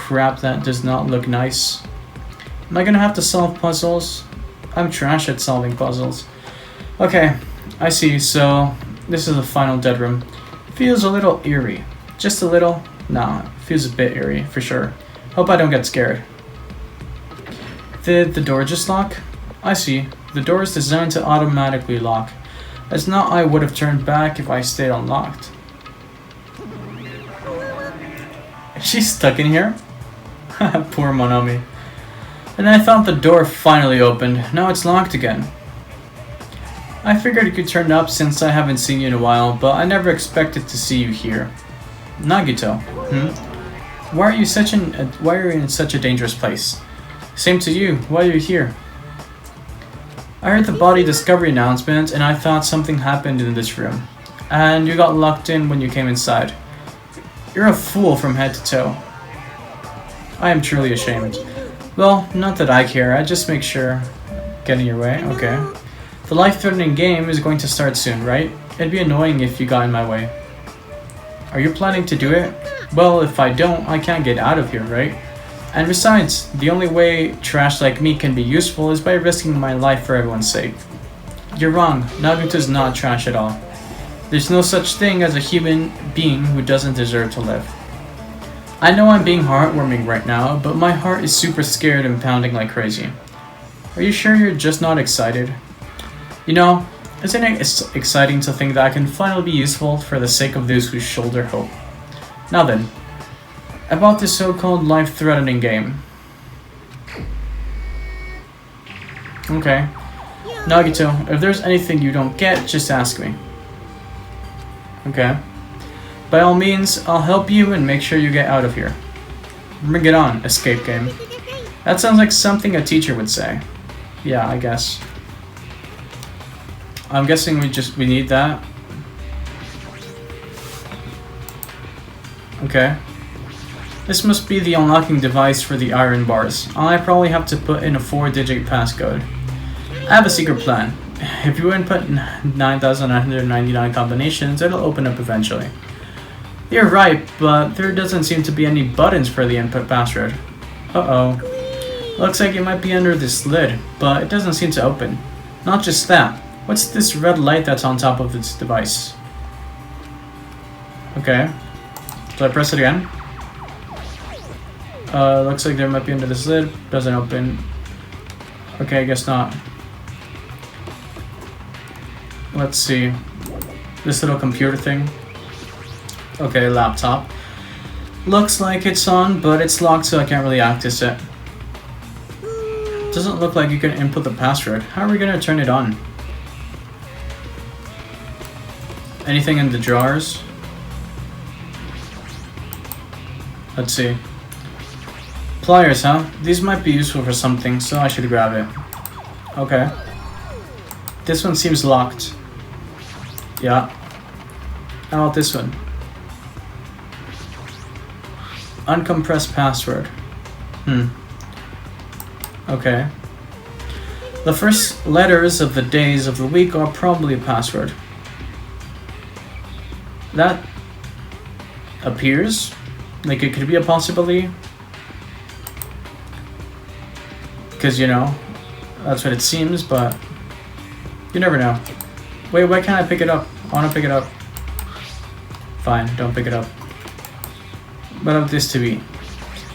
crap, that does not look nice. Am I gonna have to solve puzzles? I'm trash at solving puzzles. Okay, I see, so this is the final dead room. Feels a little eerie. Just a little? Nah, feels a bit eerie, for sure. Hope I don't get scared. Did the door just lock? I see. The door is designed to automatically lock. As not, I would have turned back if I stayed unlocked. Is she stuck in here? Poor Monami. And I thought the door finally opened. Now it's locked again. I figured you could turn up since I haven't seen you in a while, but I never expected to see you here. Nagito. Why are you in such a dangerous place? Same to you. Why are you here? I heard the body discovery announcement and I thought something happened in this room. And you got locked in when you came inside. You're a fool from head to toe. I am truly ashamed. Well, not that I care, I just make sure. Get in your way, okay. The life-threatening game is going to start soon, right? It'd be annoying if you got in my way. Are you planning to do it? Well, if I don't, I can't get out of here, right? And besides, the only way trash like me can be useful is by risking my life for everyone's sake. You're wrong, Nagito's not trash at all. There's no such thing as a human being who doesn't deserve to live. I know I'm being heartwarming right now, but my heart is super scared and pounding like crazy. Are you sure you're just not excited? You know, isn't it exciting to think that I can finally be useful for the sake of those who shoulder hope? Now then, about this so-called life-threatening game. Okay. Nagito, if there's anything you don't get, just ask me. Okay. By all means, I'll help you and make sure you get out of here. Bring it on, escape game. That sounds like something a teacher would say. Yeah, I guess. I'm guessing we need that. Okay. This must be the unlocking device for the iron bars. I probably have to put in a 4-digit passcode. I have a secret plan. If you input 9,999 combinations, it'll open up eventually. You're right, but there doesn't seem to be any buttons for the input password. Uh-oh. Looks like it might be under this lid, but it doesn't seem to open. Not just that. What's this red light that's on top of this device? Okay. So I press it again. Looks like there might be under this lid. Doesn't open. Okay, I guess not. Let's see. This little computer thing. Okay, laptop. Looks like it's on, but it's locked, so I can't really access it. Doesn't look like you can input the password. How are we gonna turn it on? Anything in the drawers? Let's see. Pliers, huh? These might be useful for something, so I should grab it. Okay. This one seems locked. Yeah. How about this one? Uncompressed password. Okay. The first letters of the days of the week are probably a password. That appears like it could be a possibility. Because, you know, that's what it seems, but you never know. Wait, why can't I pick it up? I want to pick it up. Fine, don't pick it up. What about this TV?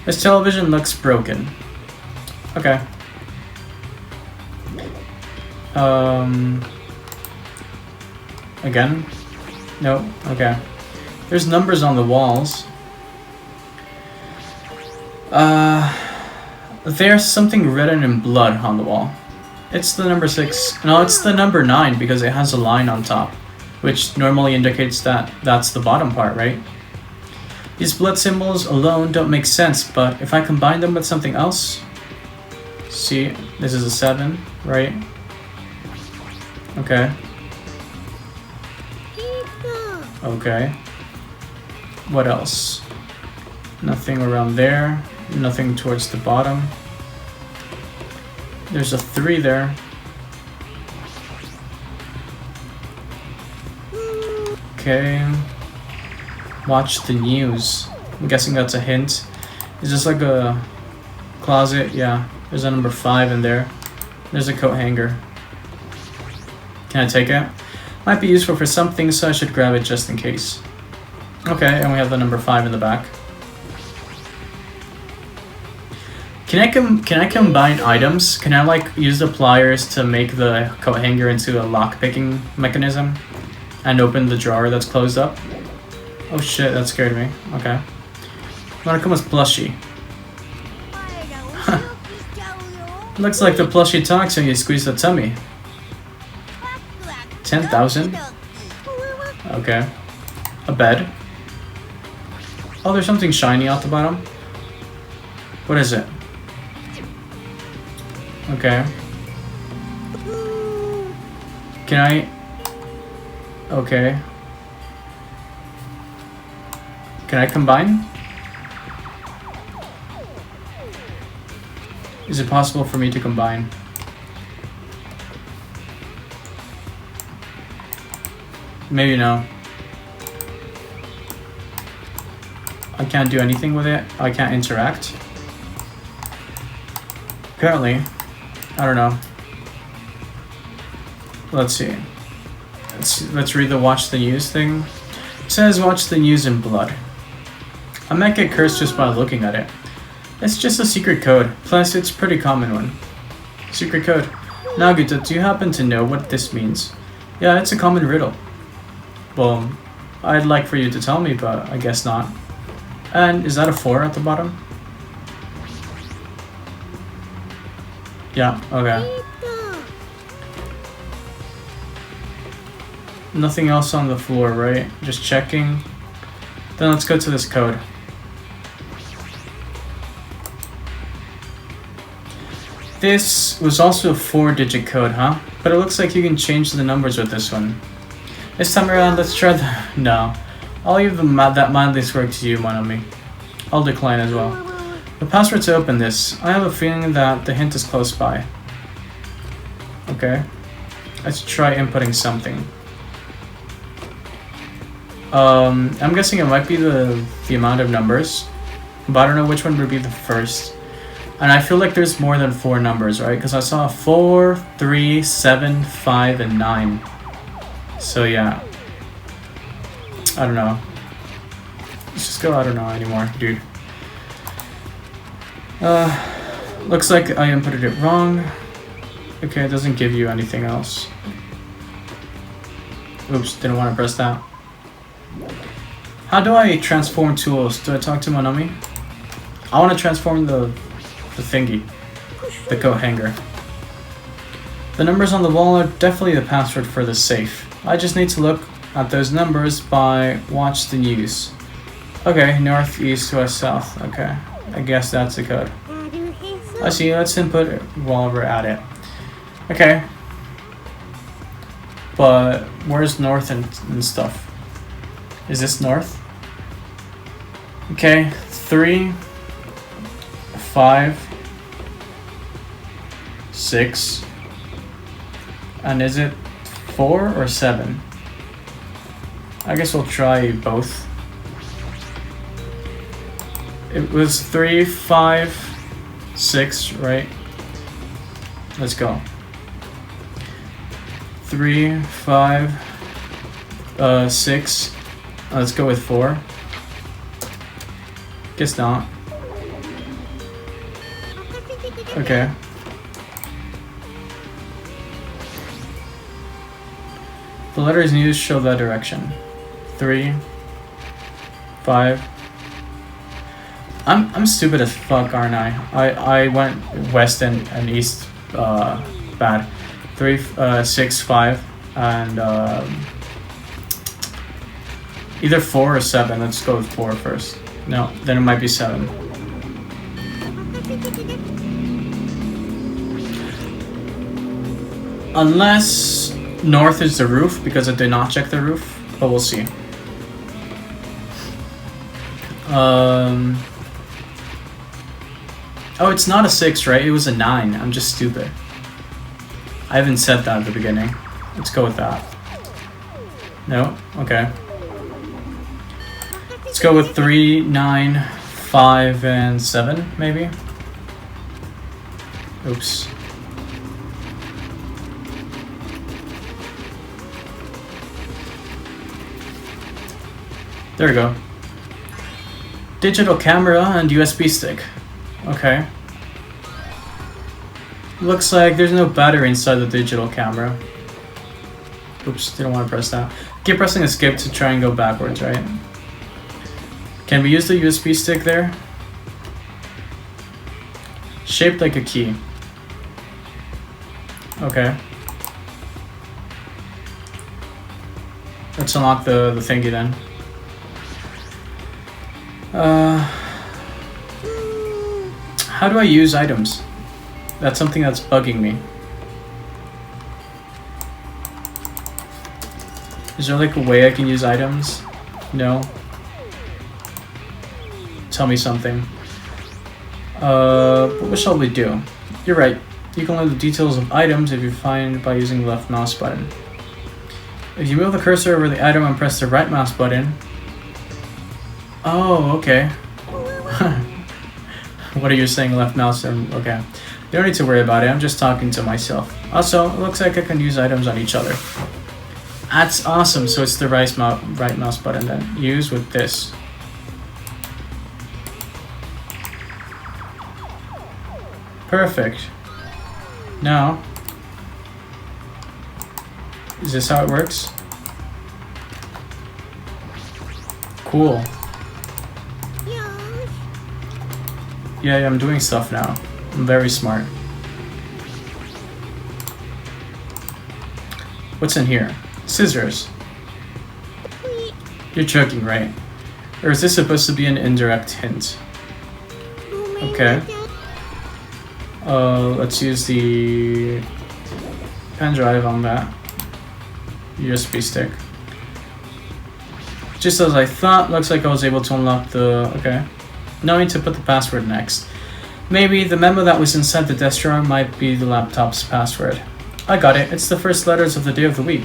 This television looks broken. Okay. Again? No? Okay. There's numbers on the walls. There's something written in blood on the wall. It's the number 6. No, it's the number 9 because it has a line on top, which normally indicates that that's the bottom part, right? These blood symbols alone don't make sense, but if I combine them with something else... See, this is a 7, right? Okay. Okay. What else? Nothing around there. Nothing towards the bottom. There's a 3 there. Okay. Watch the news. I'm guessing that's a hint. Is this like a closet? Yeah. There's a number 5 in there. There's a coat hanger. Can I take it? Might be useful for something, so I should grab it just in case. Okay, and we have the number 5 in the back. Can I combine items? Can I like use the pliers to make the coat hanger into a lock picking mechanism and open the drawer that's closed up? Oh shit, that scared me. Okay. Wanna come with plushie? Looks like the plushie talks when you squeeze the tummy. 10,000? Okay. A bed. Oh, there's something shiny at the bottom. What is it? Okay. Can I... Okay. Can I combine? Is it possible for me to combine? Maybe no. I can't do anything with it. I can't interact. Apparently. I don't know. Let's see. Let's read the watch the news thing. It says watch the news in blood. I might get cursed just by looking at it. It's just a secret code. Plus, it's a pretty common one. Secret code. Nagito, do you happen to know what this means? Yeah, it's a common riddle. Well, I'd like for you to tell me, but I guess not. And is that a 4 at the bottom? Yeah, okay. Nothing else on the floor, right? Just checking. Then let's go to this code. This was also a 4-digit code, huh? But it looks like you can change the numbers with this one. This time around, let's try the... No. I'll leave that mindless work to you, Monami. I'll decline as well. The password to open this. I have a feeling that the hint is close by. Okay. Let's try inputting something. I'm guessing it might be the amount of numbers. But I don't know which one would be the first. And I feel like there's more than 4 numbers, right? Because I saw 4, 3, 7, 5, and 9. So yeah. I don't know. Let's just go I don't know anymore, dude. Looks like I inputted it wrong. Okay, it doesn't give you anything else. Oops, didn't want to press that. How do I transform tools? Do I talk to Monami? I want to transform the thingy. The coat hanger. The numbers on the wall are definitely the password for the safe. I just need to look at those numbers by watch the news. Okay, north, east, west, south. Okay, I guess that's the code. I see, let's input it while we're at it. Okay. But where's north and stuff? Is this north? Okay, 3, 5, 6, and is it 4 or 7? I guess we'll try both. It was 3, 5, 6, right? Let's go. 3, 5, 6. Let's go with 4. Guess not. Okay. The letters needed show that direction. 3, 5. I'm stupid as fuck, aren't I? I went west and east bad. 3, 6, 5, and either 4 or 7. Let's go with 4 first. No, then it might be 7. Unless north is the roof, because I did not check the roof, but we'll see. Oh, it's not a 6, right? It was a 9. I'm just stupid. I haven't said that at the beginning. Let's go with that. No? Okay. Let's go with 3, 9, 5 and 7, maybe? Oops. There we go. Digital camera and USB stick. Okay. Looks like there's no battery inside the digital camera. Oops, didn't want to press that. Keep pressing escape to try and go backwards, right? Can we use the USB stick there? Shaped like a key. Okay. Let's unlock the thingy then. How do I use items? That's something that's bugging me. Is there like a way I can use items? No. Tell me something. What shall we do? You're right. You can learn the details of items if you find by using the left mouse button. If you move the cursor over the item and press the right mouse button... Oh, okay. What are you saying, left mouse? Okay. You don't need to worry about it, I'm just talking to myself. Also, it looks like I can use items on each other. That's awesome, so it's the right mouse button then. Use with this. Perfect. Now, is this how it works? Cool. Yeah, I'm doing stuff now. I'm very smart. What's in here? Scissors. You're joking, right? Or is this supposed to be an indirect hint? Okay. Let's use the pen drive on that. USB stick. Just as I thought, looks like I was able to unlock the... Okay. Now I need to put the password next. Maybe the memo that was inside the desk drawer might be the laptop's password. I got it. It's the first letters of the day of the week.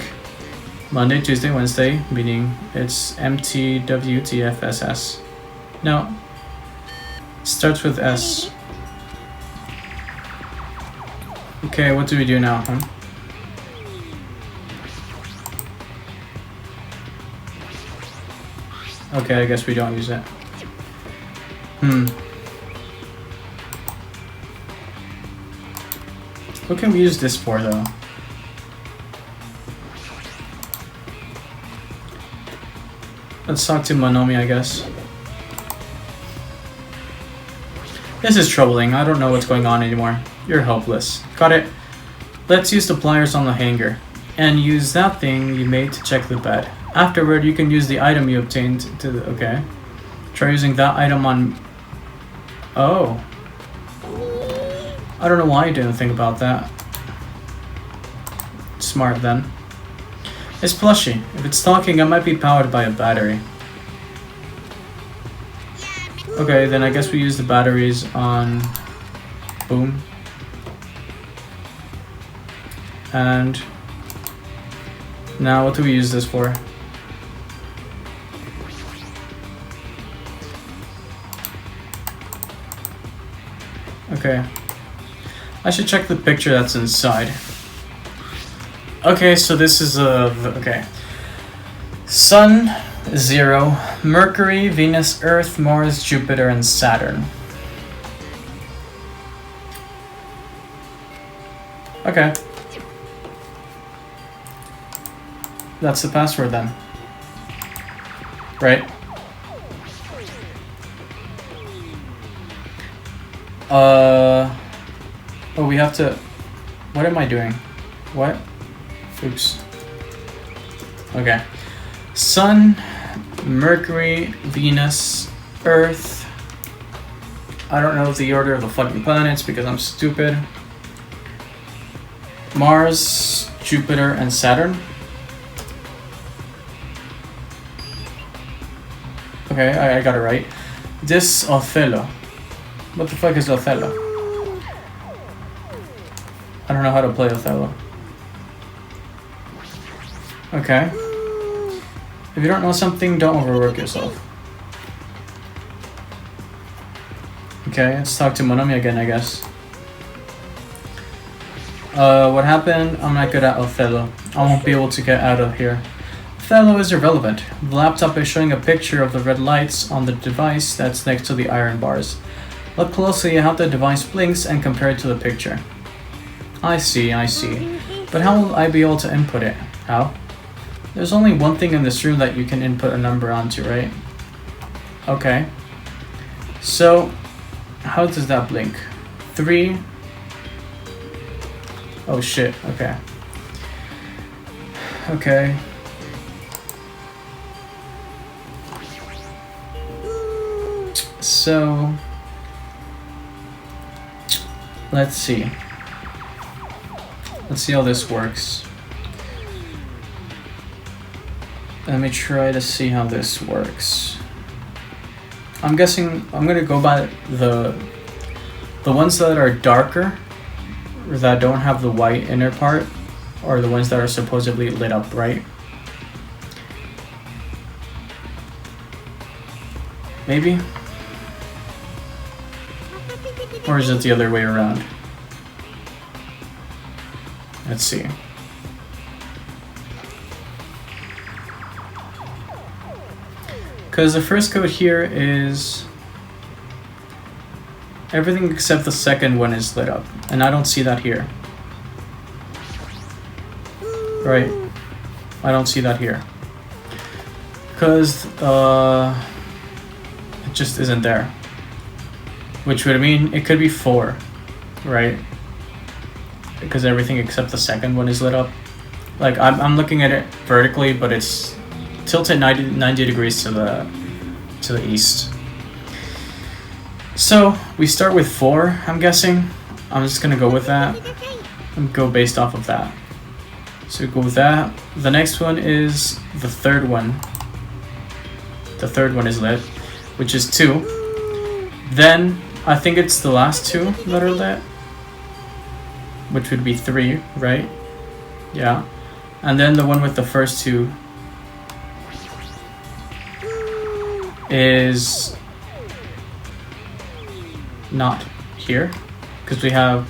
Monday, Tuesday, Wednesday, meaning it's MTWTFSS. No. Starts with S. Okay, what do we do now, huh? Okay, I guess we don't use it. What can we use this for, though? Let's talk to Monomi, I guess. This is troubling. I don't know what's going on anymore. You're helpless. Got it. Let's use the pliers on the hanger. And use that thing you made to check the bed. Afterward, you can use the item you obtained to the... Okay. Try using that item on... Oh. I don't know why you didn't think about that. Smart, then. It's plushy. If it's talking, it might be powered by a battery. Okay, then I guess we use the batteries on... Boom. And... Now, what do we use this for? Okay. I should check the picture that's inside. Okay, so this is okay. Sun, 0, Mercury, Venus, Earth, Mars, Jupiter, and Saturn. Okay. That's the password then. Right? Oh, we have to... What am I doing? What? Oops. Okay. Sun, Mercury, Venus, Earth. I don't know the order of the fucking planets because I'm stupid. Mars, Jupiter, and Saturn. Okay, I got it right. This Othello. What the fuck is Othello? I don't know how to play Othello. Okay. If you don't know something, don't overwork yourself. Okay, let's talk to Monomi again, I guess. What happened? I'm not good at Othello. I won't be able to get out of here. Othello is irrelevant. The laptop is showing a picture of the red lights on the device that's next to the iron bars. Look closely at how the device blinks and compare it to the picture. I see. But how will I be able to input it? How? There's only one thing in this room that you can input a number onto, right? Okay. So, how does that blink? 3. Oh shit, okay. Okay. So, let's see. Let's see how this works. Let me try to see how this works. I'm guessing I'm gonna go by the ones that are darker, or that don't have the white inner part, or the ones that are supposedly lit up bright. Maybe? Or is it the other way around? Let's see. Because the first code here is everything except the second one is lit up, and I don't see that here. Right? I don't see that here. Because it just isn't there. Which would mean it could be 4, right? Because everything except the second one is lit up. Like, I'm looking at it vertically, but it's tilted 90 degrees to the east. So we start with 4, I'm guessing. I'm just gonna go with that and go based off of that. So we go with that. The next one is the third one. The third one is lit, which is 2. Then I think it's the last 2 that are lit, which would be 3, right? Yeah. And then the one with the first 2 is not here, because we have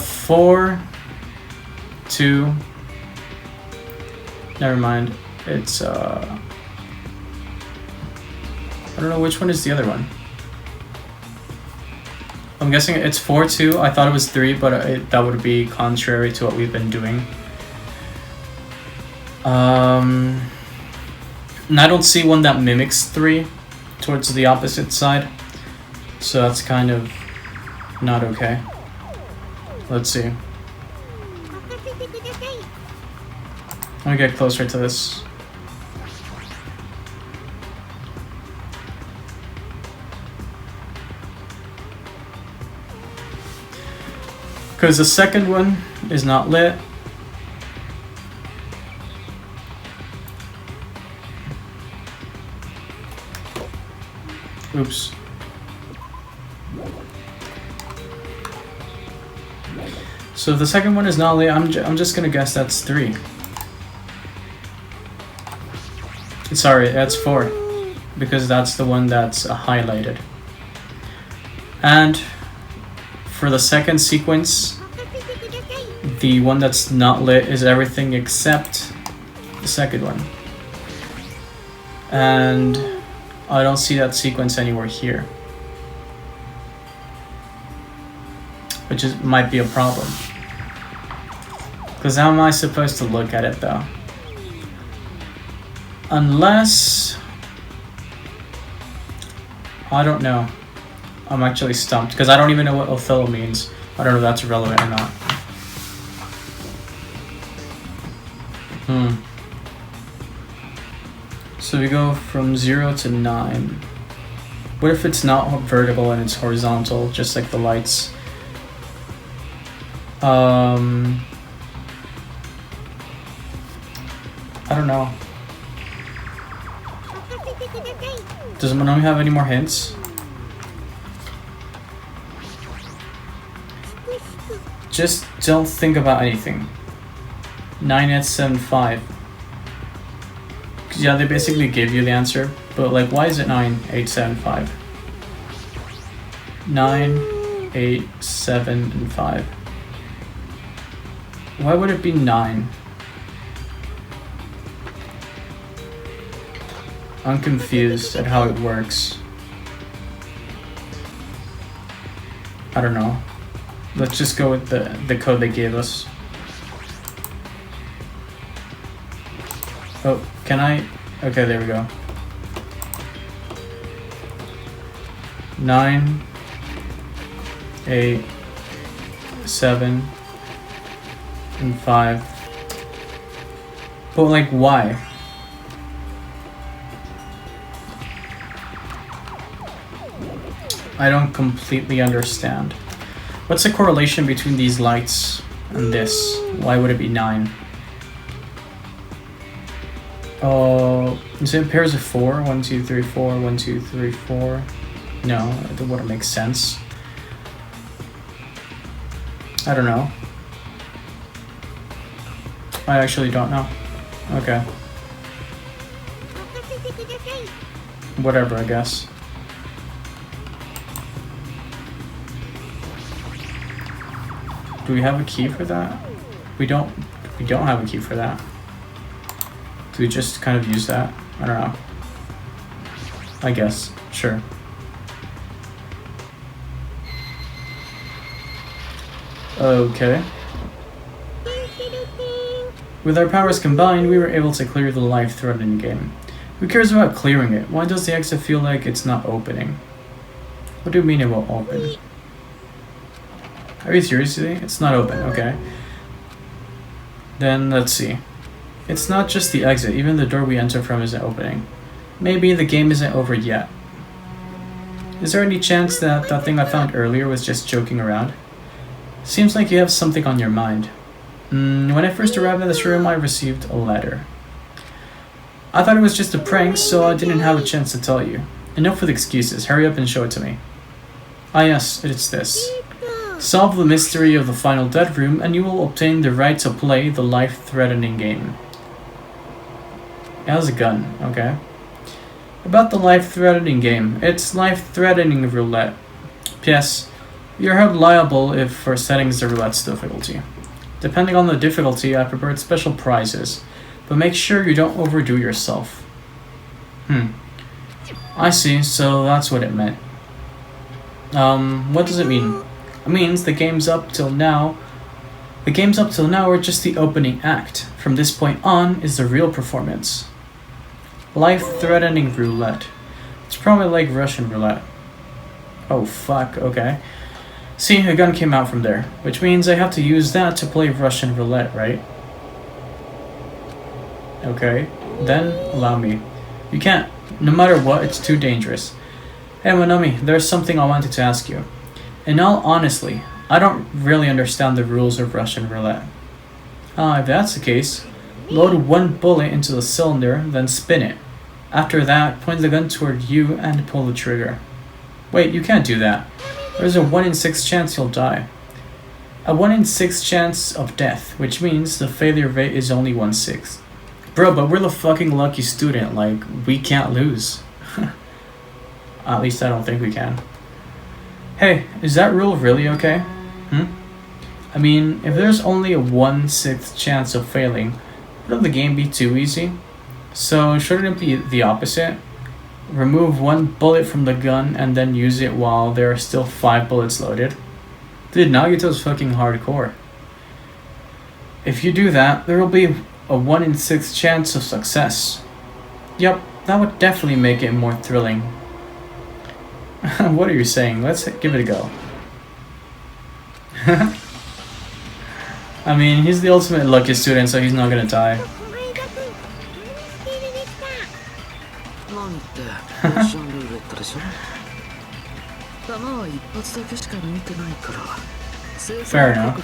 4, 2. Never mind. It's I don't know which one is the other one. I'm guessing it's 4, 2. I thought it was 3, but that would be contrary to what we've been doing. And I don't see one that mimics 3 towards the opposite side. So that's kind of not okay. Let's see. Let me get closer to this. Because the second one is not lit. Oops. So if the second one is not lit, I'm just gonna guess that's 3. Sorry, that's 4. Because that's the one that's highlighted. And for the second sequence, the one that's not lit is everything except the second one. And I don't see that sequence anywhere here. Which might be a problem. Because how am I supposed to look at it though? Unless... I don't know. I'm actually stumped because I don't even know what Othello means. I don't know if that's relevant or not. So we go from 0 to 9. What if it's not vertical and it's horizontal, just like the lights? I don't know. Does Monomi have any more hints? Just don't think about anything. 9875. Yeah, they basically gave you the answer, but like, why is it 9875? 9, 8, 7, and 5. Why would it be 9? I'm confused at how it works. I don't know. Let's just go with the code they gave us. Oh, can I? Okay, there we go. 9, 8, 7, and 5. But like, why? I don't completely understand. What's the correlation between these lights and this? Why would it be 9? Oh, is it pairs of 4? 1, 2, 3, 4, 1, 2, 3, 4. No, it wouldn't make sense. I don't know. I actually don't know. Okay. Whatever, I guess. Do we have a key for that? We don't have a key for that. Do we just kind of use that? I don't know. I guess. Sure. Okay. With our powers combined, we were able to clear the life-threatening game. Who cares about clearing it? Why does the exit feel like it's not opening? What do you mean it won't open? Are you seriously? It's not open, okay. Then let's see. It's not just the exit, even the door we enter from isn't opening. Maybe the game isn't over yet. Is there any chance that that thing I found earlier was just joking around? Seems like you have something on your mind. When I first arrived in this room, I received a letter. I thought it was just a prank, so I didn't have a chance to tell you. Enough with excuses, hurry up and show it to me. Ah yes, it's this. Solve the mystery of the final dead room and you will obtain the right to play the life-threatening game. It has a gun, okay. About the life-threatening game, it's life-threatening roulette. P.S. You're held liable if for settings the roulette's difficulty. Depending on the difficulty, I prepared special prizes, but make sure you don't overdo yourself. I see, so that's what it meant. What does it mean? It means the games up till now are just the opening act. From this point on is the real performance. Life-threatening roulette. It's probably like Russian roulette. Oh fuck, okay. See, a gun came out from there, which means I have to use that to play Russian roulette, right? Okay, then allow me. You can't. No matter what, it's too dangerous. Hey Monami, there's something I wanted to ask you. In all honesty, I don't really understand the rules of Russian roulette. If that's the case, load one bullet into the cylinder, then spin it. After that, point the gun toward you and pull the trigger. Wait, you can't do that. There's a 1 in 6 chance you'll die. A 1 in 6 chance of death, which means the failure rate is only 1/6. Bro, but we're the fucking lucky student, like, we can't lose. At least I don't think we can. Hey, is that rule really okay? I mean, if there's only a 1/6 chance of failing, wouldn't the game be too easy? So shouldn't it be the opposite? Remove one bullet from the gun and then use it while there are still 5 bullets loaded? Dude, Nagito's fucking hardcore. If you do that, there will be a 1 in 6 chance of success. Yep, that would definitely make it more thrilling. What are you saying? Let's give it a go. I mean, he's the ultimate lucky student, so he's not gonna die. Fair enough.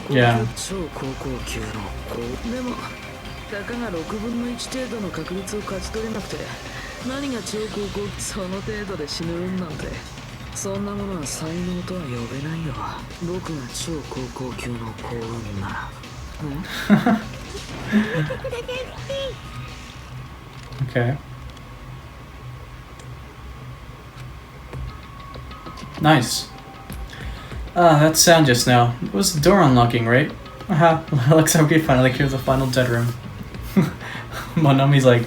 Yeah. たかが6分の1程度の確率を勝ち取れなくて何が超高校その程度で死ぬんなんてそんなものは才能とは呼べないよ僕が超高校級の幸運なら Okay. Nice. Ah, that sound just now. It was the door unlocking, right? Haha, looks like we finally cleared the final dead room. Monami's like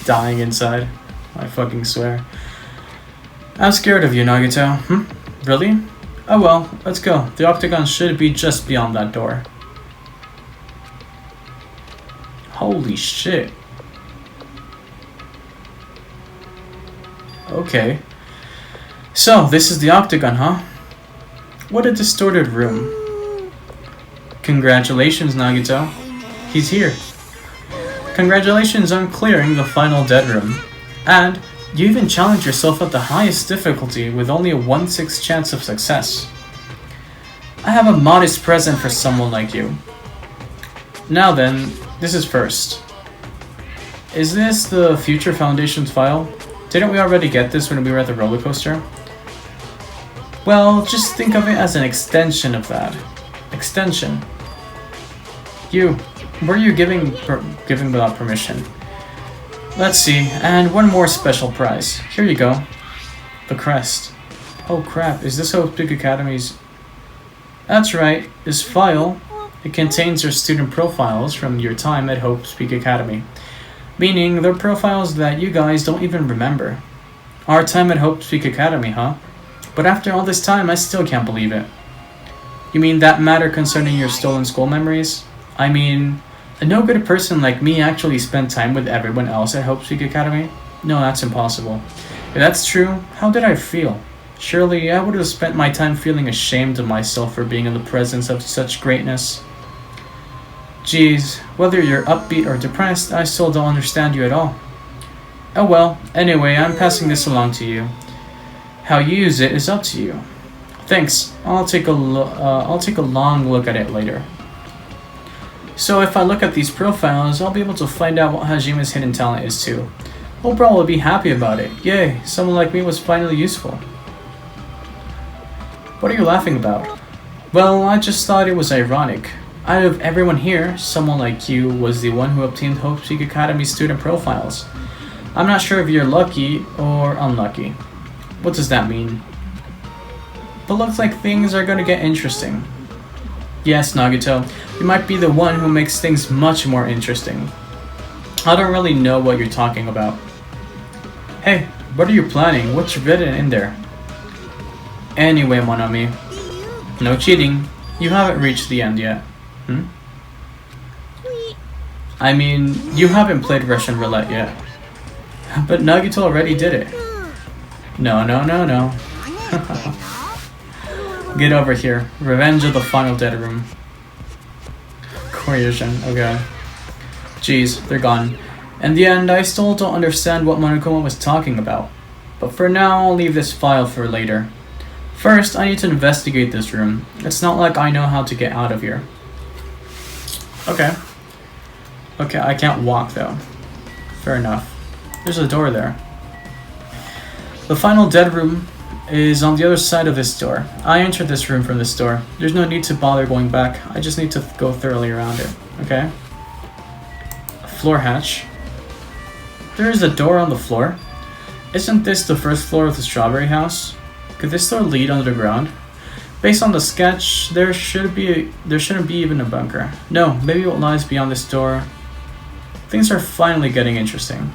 dying inside. I fucking swear. I'm scared of you, Nagito. Really? Oh well, let's go. The octagon should be just beyond that door. Holy shit. Okay. So, this is the octagon, huh? What a distorted room. Congratulations, Nagito. He's here. Congratulations on clearing the final dead room. And you even challenged yourself at the highest difficulty with only a 1/6 chance of success. I have a modest present for someone like you. Now then, this is first. Is this the Future Foundation's file? Didn't we already get this when we were at the roller coaster? Well, just think of it as an extension of that. Extension. You. Were you giving without permission? Let's see, and one more special prize. Here you go. The crest. Oh crap, is this Hope Peak Academy's... That's right, this file, it contains your student profiles from your time at Hope Peak Academy. Meaning, they're profiles that you guys don't even remember. Our time at Hope Peak Academy, huh? But after all this time, I still can't believe it. You mean that matter concerning your stolen school memories? I mean, a no-good person like me actually spent time with everyone else at Hope Peak Academy? No, that's impossible. If that's true, how did I feel? Surely I would have spent my time feeling ashamed of myself for being in the presence of such greatness. Geez, whether you're upbeat or depressed, I still don't understand you at all. Oh well, anyway, I'm passing this along to you. How you use it is up to you. Thanks. I'll take a long look at it later. So if I look at these profiles, I'll be able to find out what Hajime's hidden talent is too. He'll probably be happy about it. Yay, someone like me was finally useful. What are you laughing about? Well, I just thought it was ironic. Out of everyone here, someone like you was the one who obtained Hope Peak Academy student profiles. I'm not sure if you're lucky or unlucky. What does that mean? But looks like things are gonna get interesting. Yes, Nagito, you might be the one who makes things much more interesting. I don't really know what you're talking about. Hey, what are you planning? What's written in there? Anyway, Monami, no cheating. You haven't reached the end yet. I mean, you haven't played Russian roulette yet. But Nagito already did it. No. Get over here. Revenge of the final dead room. Coercion, okay. Jeez, they're gone. In the end, I still don't understand what Monokuma was talking about. But for now, I'll leave this file for later. First, I need to investigate this room. It's not like I know how to get out of here. Okay. Okay, I can't walk though. Fair enough. There's a door there. The final dead room is on the other side of this door. I entered this room from this door. There's no need to bother going back. I just need to go thoroughly around it. Okay. A floor hatch. There is a door on the floor. Isn't this the first floor of the strawberry house? Could this door lead underground? Based on the sketch, there shouldn't be even a bunker. No, maybe what lies beyond this door. Things are finally getting interesting.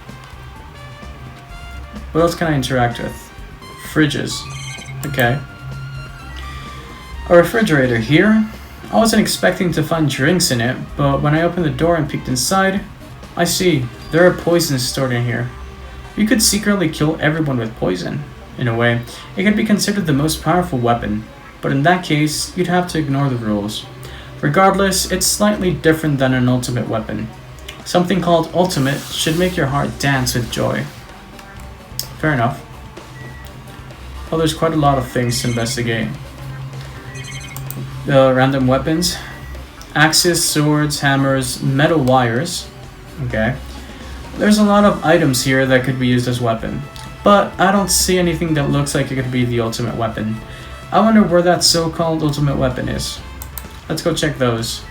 What else can I interact with? Fridges. Okay. A refrigerator here. I wasn't expecting to find drinks in it, but when I opened the door and peeked inside, I see, there are poisons stored in here. You could secretly kill everyone with poison. In a way, it could be considered the most powerful weapon, but in that case, you'd have to ignore the rules. Regardless, it's slightly different than an ultimate weapon. Something called ultimate should make your heart dance with joy. Fair enough. Well, there's quite a lot of things to investigate. Random weapons. Axes, swords, hammers, metal wires. Okay. There's a lot of items here that could be used as weapon. But I don't see anything that looks like it could be the ultimate weapon. I wonder where that so-called ultimate weapon is. Let's go check those.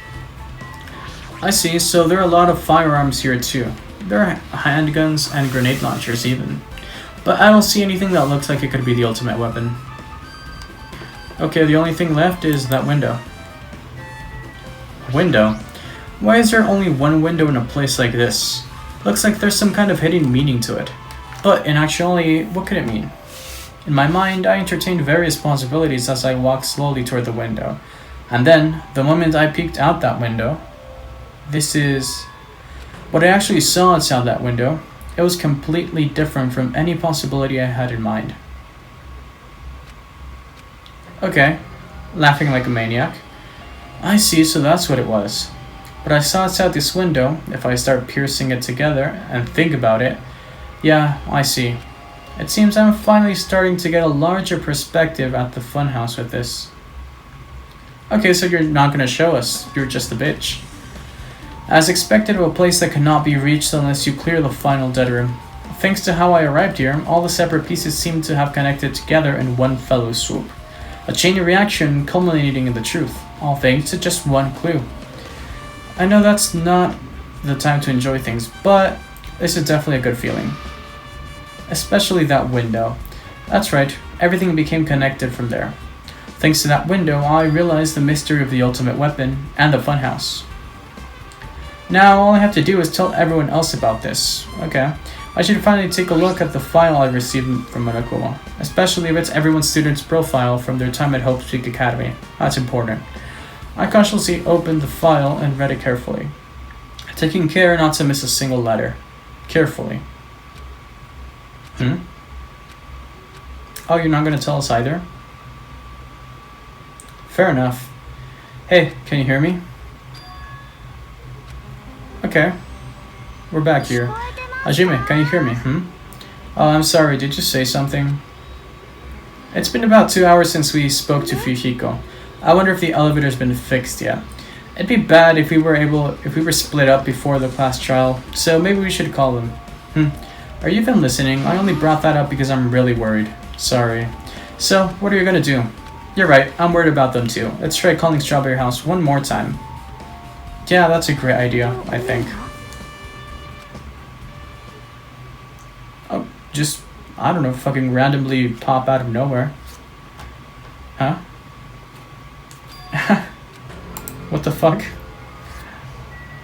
I see, so there are a lot of firearms here too. There are handguns and grenade launchers even. But I don't see anything that looks like it could be the ultimate weapon. Okay, the only thing left is that window. Window? Why is there only one window in a place like this? Looks like there's some kind of hidden meaning to it. But in actuality, what could it mean? In my mind, I entertained various possibilities as I walked slowly toward the window. And then, the moment I peeked out that window, this is what I actually saw outside that window. It was completely different from any possibility I had in mind. Okay, laughing like a maniac. I see, so that's what it was. But I saw outside this window, if I start piecing it together and think about it, yeah, I see. It seems I'm finally starting to get a larger perspective at the funhouse with this. Okay, so you're not gonna show us, you're just a bitch. As expected of a place that cannot be reached unless you clear the final dead room. Thanks to how I arrived here, all the separate pieces seem to have connected together in one fell swoop. A chain reaction culminating in the truth, all thanks to just one clue. I know that's not the time to enjoy things, but this is definitely a good feeling. Especially that window. That's right, everything became connected from there. Thanks to that window, I realized the mystery of the ultimate weapon and the funhouse. Now, all I have to do is tell everyone else about this. Okay, I should finally take a look at the file I received from Monokuma, especially if it's everyone's student's profile from their time at Hope Peak Academy. That's important. I cautiously opened the file and read it carefully, taking care not to miss a single letter. Carefully. Oh, you're not going to tell us either? Fair enough. Hey, can you hear me? Okay. We're back here. Hajime, can you hear me? Oh, I'm sorry, did you say something? It's been about 2 hours since we spoke to Fujiko. I wonder if the elevator's been fixed yet. It'd be bad if we were split up before the class trial, so maybe we should call them. Are you even listening? I only brought that up because I'm really worried. Sorry. So, what are you gonna do? You're right, I'm worried about them too. Let's try calling Strawberry House one more time. Yeah, that's a great idea, I think. Oh, just, I don't know, fucking randomly pop out of nowhere. Huh? What the fuck?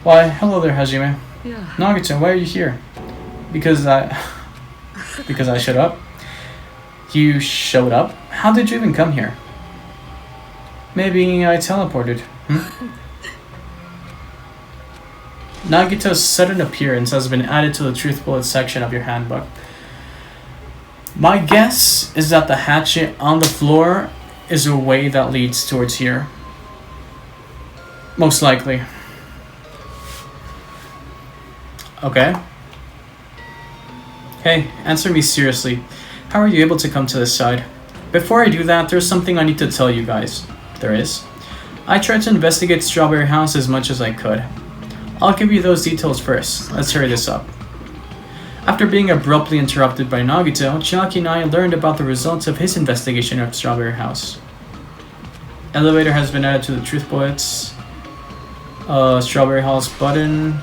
Why, hello there, Hajime. Yeah. Nagito, why are you here? Because I showed up? You showed up? How did you even come here? Maybe I teleported. Nagito's sudden appearance has been added to the truth bullet section of your handbook. My guess is that the hatchet on the floor is a way that leads towards here. Most likely. Okay. Hey, answer me seriously. How are you able to come to this side? Before I do that, there's something I need to tell you guys. There is. I tried to investigate Strawberry House as much as I could. I'll give you those details first. Let's hurry this up. After being abruptly interrupted by Nagito, Chiaki and I learned about the results of his investigation of Strawberry House. Elevator has been added to the truth bullets. Strawberry House button.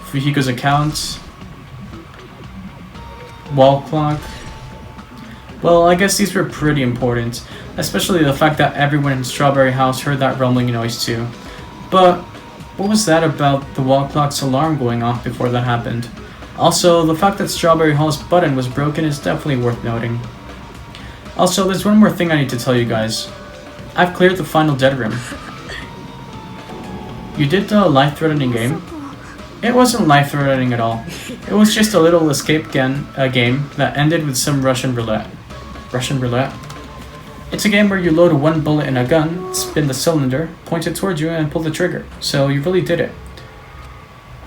Fujiko's account. Wall clock. Well, I guess these were pretty important, especially the fact that everyone in Strawberry House heard that rumbling noise too. But what was that about the wall clock's alarm going off before that happened? Also, the fact that Strawberry Hall's button was broken is definitely worth noting. Also, there's one more thing I need to tell you guys. I've cleared the final dead room. You did the life-threatening game? It wasn't life-threatening at all. It was just a little escape game that ended with some Russian roulette. Russian roulette? It's a game where you load one bullet in a gun, spin the cylinder, point it towards you, and pull the trigger. So you really did it.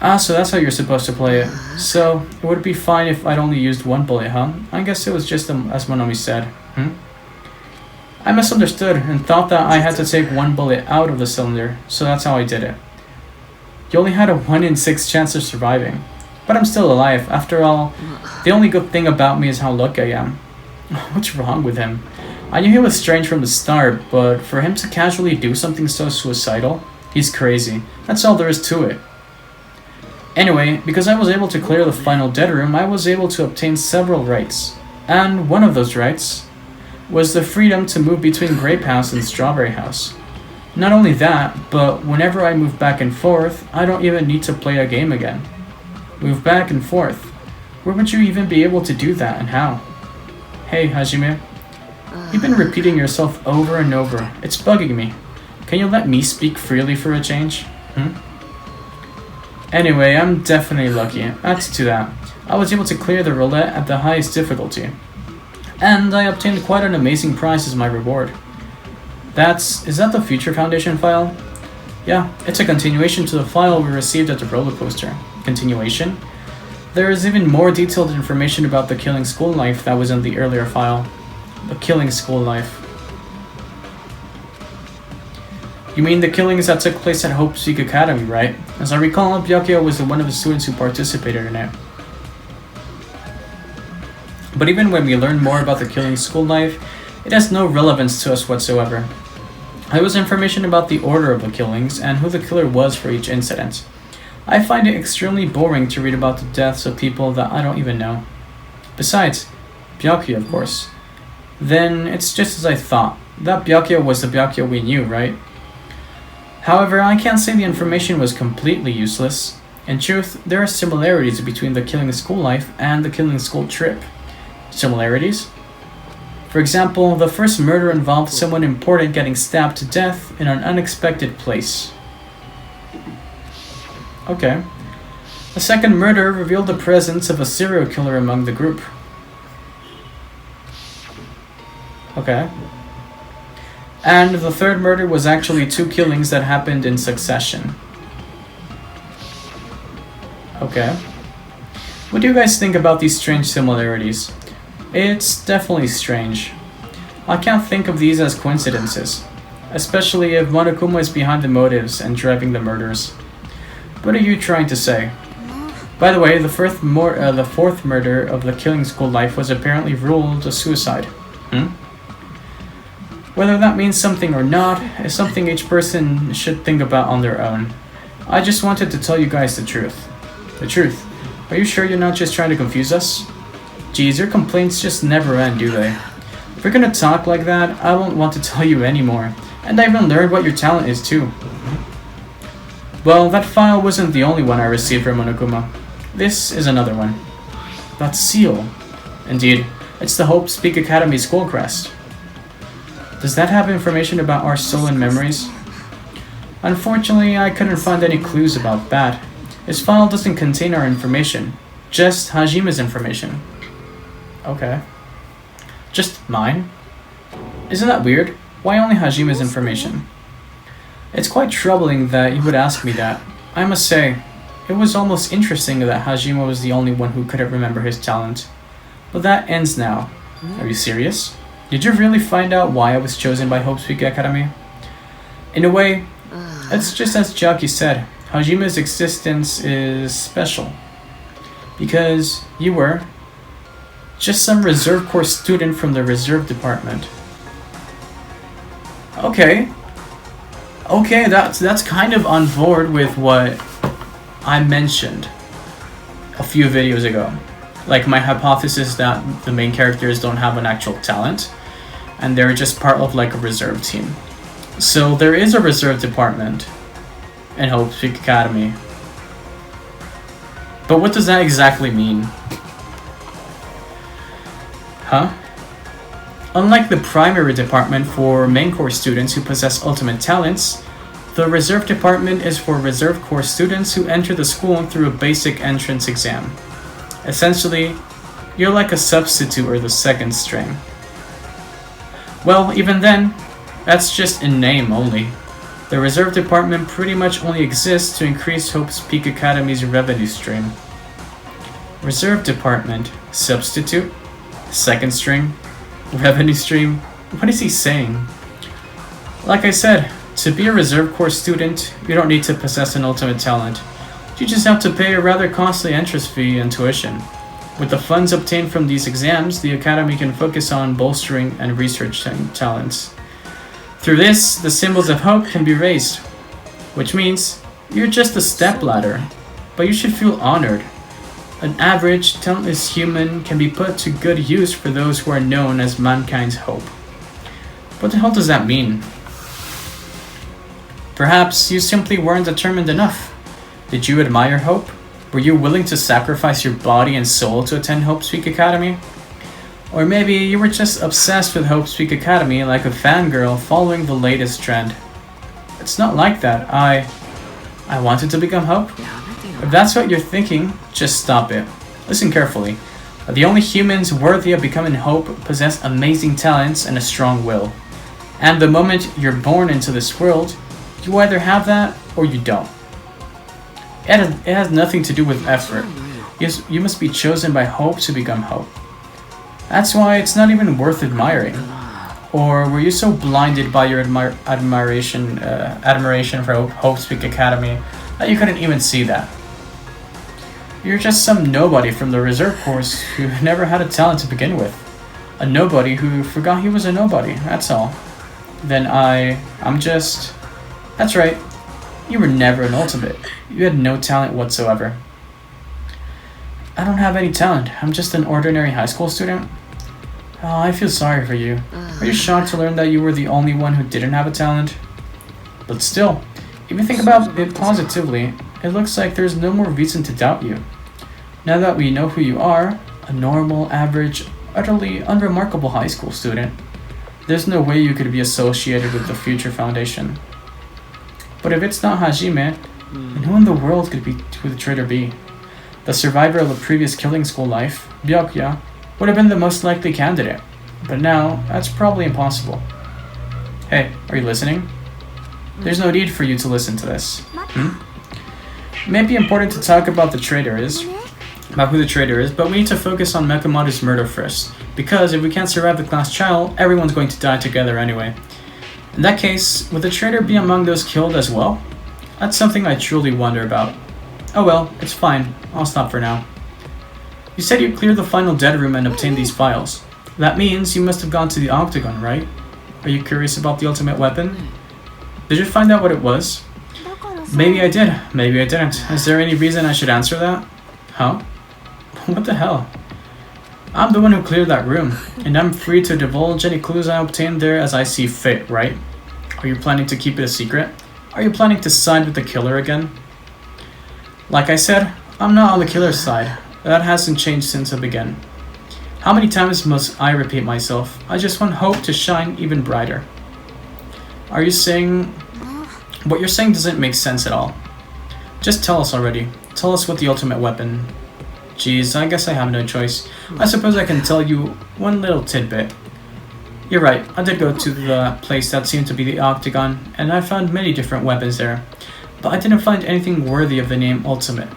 Ah, so that's how you're supposed to play it. So, it would be fine if I'd only used one bullet, huh? I guess it was just as Monomi said. I misunderstood and thought that I had to take one bullet out of the cylinder, so that's how I did it. You only had a 1 in 6 chance of surviving. But I'm still alive. After all, the only good thing about me is how lucky I am. What's wrong with him? I knew he was strange from the start, but for him to casually do something so suicidal, he's crazy. That's all there is to it. Anyway, because I was able to clear the final dead room, I was able to obtain several rights. And one of those rights was the freedom to move between Grape House and Strawberry House. Not only that, but whenever I move back and forth, I don't even need to play a game again. Move back and forth. Where would you even be able to do that, and how? Hey, Hajime. You've been repeating yourself over and over. It's bugging me. Can you let me speak freely for a change? Anyway, I'm definitely lucky. Add to that, I was able to clear the roulette at the highest difficulty. And I obtained quite an amazing prize as my reward. Is that the Future Foundation file? Yeah, it's a continuation to the file we received at the roller coaster. Continuation? There is even more detailed information about the Killing School Life that was in the earlier file. The Killing School Life. You mean the killings that took place at Hope's Peak Academy, right? As I recall, Byakuya was one of the students who participated in it. But even when we learn more about the Killing School Life, it has no relevance to us whatsoever. It was information about the order of the killings and who the killer was for each incident. I find it extremely boring to read about the deaths of people that I don't even know. Besides, Byakuya, of course. Then it's just as I thought. That Byakuya was the Byakuya we knew, right? However, I can't say the information was completely useless. In truth, there are similarities between the Killing School Life and the Killing School Trip. Similarities? For example, the first murder involved someone important getting stabbed to death in an unexpected place. Okay. The second murder revealed the presence of a serial killer among the group. Okay. And the third murder was actually 2 killings that happened in succession. Okay. What do you guys think about these strange similarities? It's definitely strange. I can't think of these as coincidences, especially if Monokuma is behind the motives and driving the murders. What are you trying to say? By the way, the fourth murder of the Killing School Life was apparently ruled a suicide. Whether that means something or not is something each person should think about on their own. I just wanted to tell you guys the truth. The truth. Are you sure you're not just trying to confuse us? Geez, your complaints just never end, do they? If we're gonna talk like that, I won't want to tell you anymore. And I even learned what your talent is too. Well, that file wasn't the only one I received from Monokuma. This is another one. That seal. Indeed, it's the Hope's Peak Academy school crest. Does that have information about our stolen memories? Unfortunately, I couldn't find any clues about that. His file doesn't contain our information, just Hajime's information. Okay. Just mine? Isn't that weird? Why only Hajime's information? It's quite troubling that you would ask me that. I must say, it was almost interesting that Hajime was the only one who couldn't remember his talent. But that ends now. Are you serious? Did you really find out why I was chosen by Hope's Peak Academy? In a way, it's just as Jackie said, Hajime's existence is special. Because you were just some reserve corps student from the reserve department. Okay, that's kind of on board with what I mentioned a few videos ago. Like my hypothesis that the main characters don't have an actual talent and they're just part of like a reserve team. So there is a reserve department in Hope's Peak Academy. But what does that exactly mean? Huh? Unlike the primary department for main corps students who possess ultimate talents, the reserve department is for reserve corps students who enter the school through a basic entrance exam. Essentially, you're like a substitute or the second string. Well, even then, that's just in name only. The reserve department pretty much only exists to increase Hope's Peak Academy's revenue stream. Reserve department, substitute, second string, revenue stream. What is he saying? Like I said, to be a reserve corps student, you don't need to possess an ultimate talent. You just have to pay a rather costly entrance fee and tuition. With the funds obtained from these exams, the academy can focus on bolstering and researching talents. Through this, the symbols of hope can be raised, which means you're just a stepladder. but you should feel honored. An average, talentless human can be put to good use for those who are known as mankind's hope. What the hell does that mean? Perhaps you simply weren't determined enough. Did you admire Hope? Were you willing to sacrifice your body and soul to attend Hope Speak Academy? Or maybe you were just obsessed with Hope Speak Academy like a fangirl following the latest trend. It's not like that. I wanted to become Hope? If that's what you're thinking, just stop it. Listen carefully. The only humans worthy of becoming Hope possess amazing talents and a strong will. And the moment you're born into this world, you either have that or you don't. It has nothing to do with effort. You must be chosen by Hope to become Hope. That's why it's not even worth admiring. Or were you so blinded by your admiration for Hope Speak Academy that you couldn't even see that? You're just some nobody from the reserve course who never had a talent to begin with. A nobody who forgot he was a nobody, that's all. Then I'm just... That's right. You were never an ultimate. You had no talent whatsoever. I don't have any talent. I'm just an ordinary high school student. Oh, I feel sorry for you. Are you shocked to learn that you were the only one who didn't have a talent? But still, if you think about it positively, it looks like there's no more reason to doubt you. Now that we know who you are, a normal, average, utterly unremarkable high school student, there's no way you could be associated with the future foundation. But if it's not Hajime, then who in the world could the traitor be? The survivor of a previous killing school life, Byakuya, would have been the most likely candidate. But now, that's probably impossible. Hey, are you listening? There's no need for you to listen to this. It may be important to talk about who the traitor is, but we need to focus on Mekamaru's murder first, because if we can't survive the class trial, everyone's going to die together anyway. In that case, would the traitor be among those killed as well? That's something I truly wonder about. Oh well, it's fine. I'll stop for now. You said you cleared the final dead room and obtained these files. That means you must have gone to the Octagon, right? Are you curious about the ultimate weapon? Did you find out what it was? Maybe I did, maybe I didn't. Is there any reason I should answer that? Huh? What the hell? I'm the one who cleared that room, and I'm free to divulge any clues I obtained there as I see fit, right? Are you planning to keep it a secret? Are you planning to side with the killer again? Like I said, I'm not on the killer's side. That hasn't changed since I began. How many times must I repeat myself? I just want Hope to shine even brighter. Are you saying... What you're saying doesn't make sense at all. Just tell us already. Tell us what the ultimate weapon... Geez, I guess I have no choice. I suppose I can tell you one little tidbit. You're right, I did go to the place that seemed to be the Octagon, and I found many different weapons there. But I didn't find anything worthy of the name Ultimate.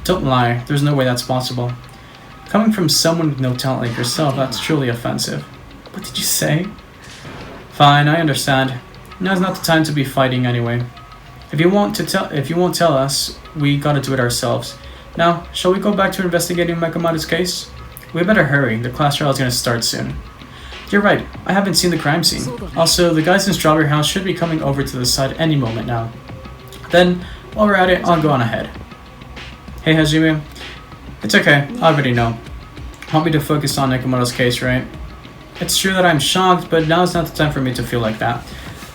Don't lie, there's no way that's possible. Coming from someone with no talent like yourself, that's truly offensive. What did you say? Fine, I understand. Now's not the time to be fighting anyway. If you won't tell us, we gotta do it ourselves. Now, shall we go back to investigating Mekamaru's case? We better hurry, the class trial is gonna start soon. You're right, I haven't seen the crime scene. Also, the guys in Strawberry House should be coming over to the side any moment now. Then, while we're at it, I'll go on ahead. Hey Hajime. It's okay, I already know. Want me to focus on Nekamaru's case, right? It's true that I'm shocked, but now's not the time for me to feel like that.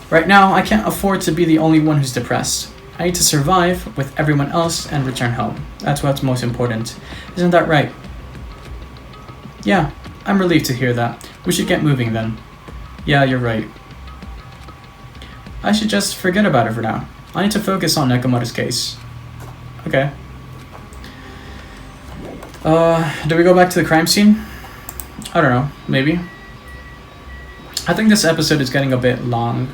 Right now, I can't afford to be the only one who's depressed. I need to survive with everyone else and return home. That's what's most important. Isn't that right? Yeah, I'm relieved to hear that. We should get moving then. Yeah, you're right. I should just forget about it for now. I need to focus on Nekamaru's case. Okay. Do we go back to the crime scene? I don't know, maybe. I think this episode is getting a bit long.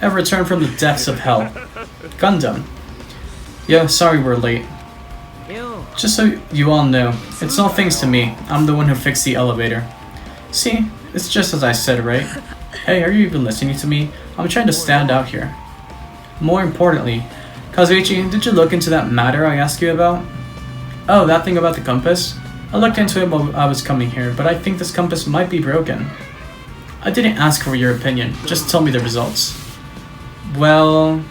A return from the depths of hell. Gundam. Yo, sorry we're late. Just so you all know, it's all thanks to me. I'm the one who fixed the elevator. See, it's just as I said, right? Hey, are you even listening to me? I'm trying to stand out here. More importantly, Kazuichi, did you look into that matter I asked you about? Oh, that thing about the compass? I looked into it while I was coming here, but I think this compass might be broken. I didn't ask for your opinion, just tell me the results. Well,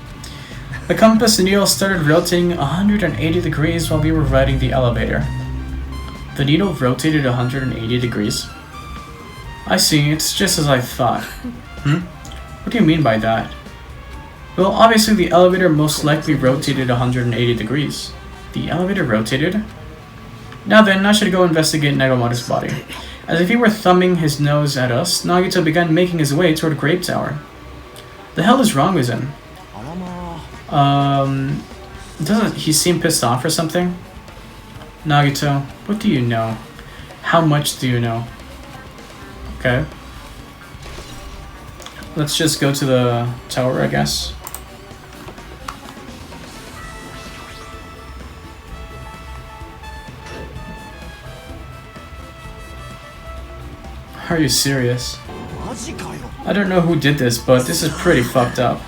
The compass needle started rotating 180 degrees while we were riding the elevator. The needle rotated 180 degrees? I see, it's just as I thought. What do you mean by that? Well, obviously the elevator most likely rotated 180 degrees. The elevator rotated? Now then, I should go investigate Negomaru's body. As if he were thumbing his nose at us, Nagito began making his way toward Grape Tower. The hell is wrong with him? Doesn't he seem pissed off or something? Nagito, what do you know? How much do you know? Okay. Let's just go to the tower, I guess. Are you serious? I don't know who did this, but this is pretty fucked up.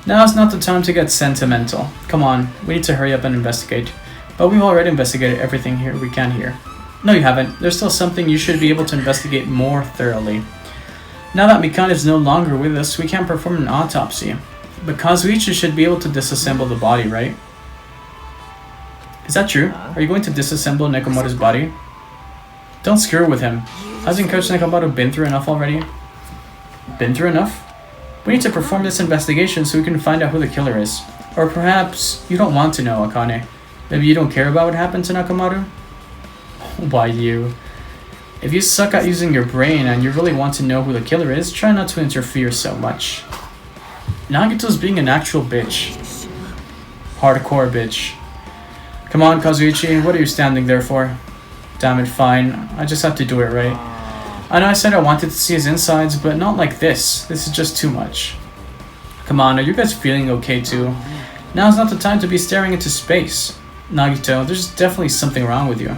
Now's not the time to get sentimental. Come on, we need to hurry up and investigate. But we've already investigated everything here we can here. No, you haven't. There's still something you should be able to investigate more thoroughly. Now that Mikan is no longer with us, we can't perform an autopsy. But Kazuichi should be able to disassemble the body, right? Is that true? Are you going to disassemble Nekomaru's body? Don't screw with him. Hasn't Coach Nekomaru been through enough already? Been through enough? We need to perform this investigation so we can find out who the killer is. Or perhaps you don't want to know, Akane. Maybe you don't care about what happened to Nekomaru? Why you? If you suck at using your brain and you really want to know who the killer is, try not to interfere so much. Nagito's being an actual bitch. Hardcore bitch. Come on, Kazuichi, what are you standing there for? Damn it, fine. I just have to do it, right? I know I said I wanted to see his insides, but not like this. This is just too much. Come on, are you guys feeling okay too? Now's not the time to be staring into space. Nagito, there's definitely something wrong with you.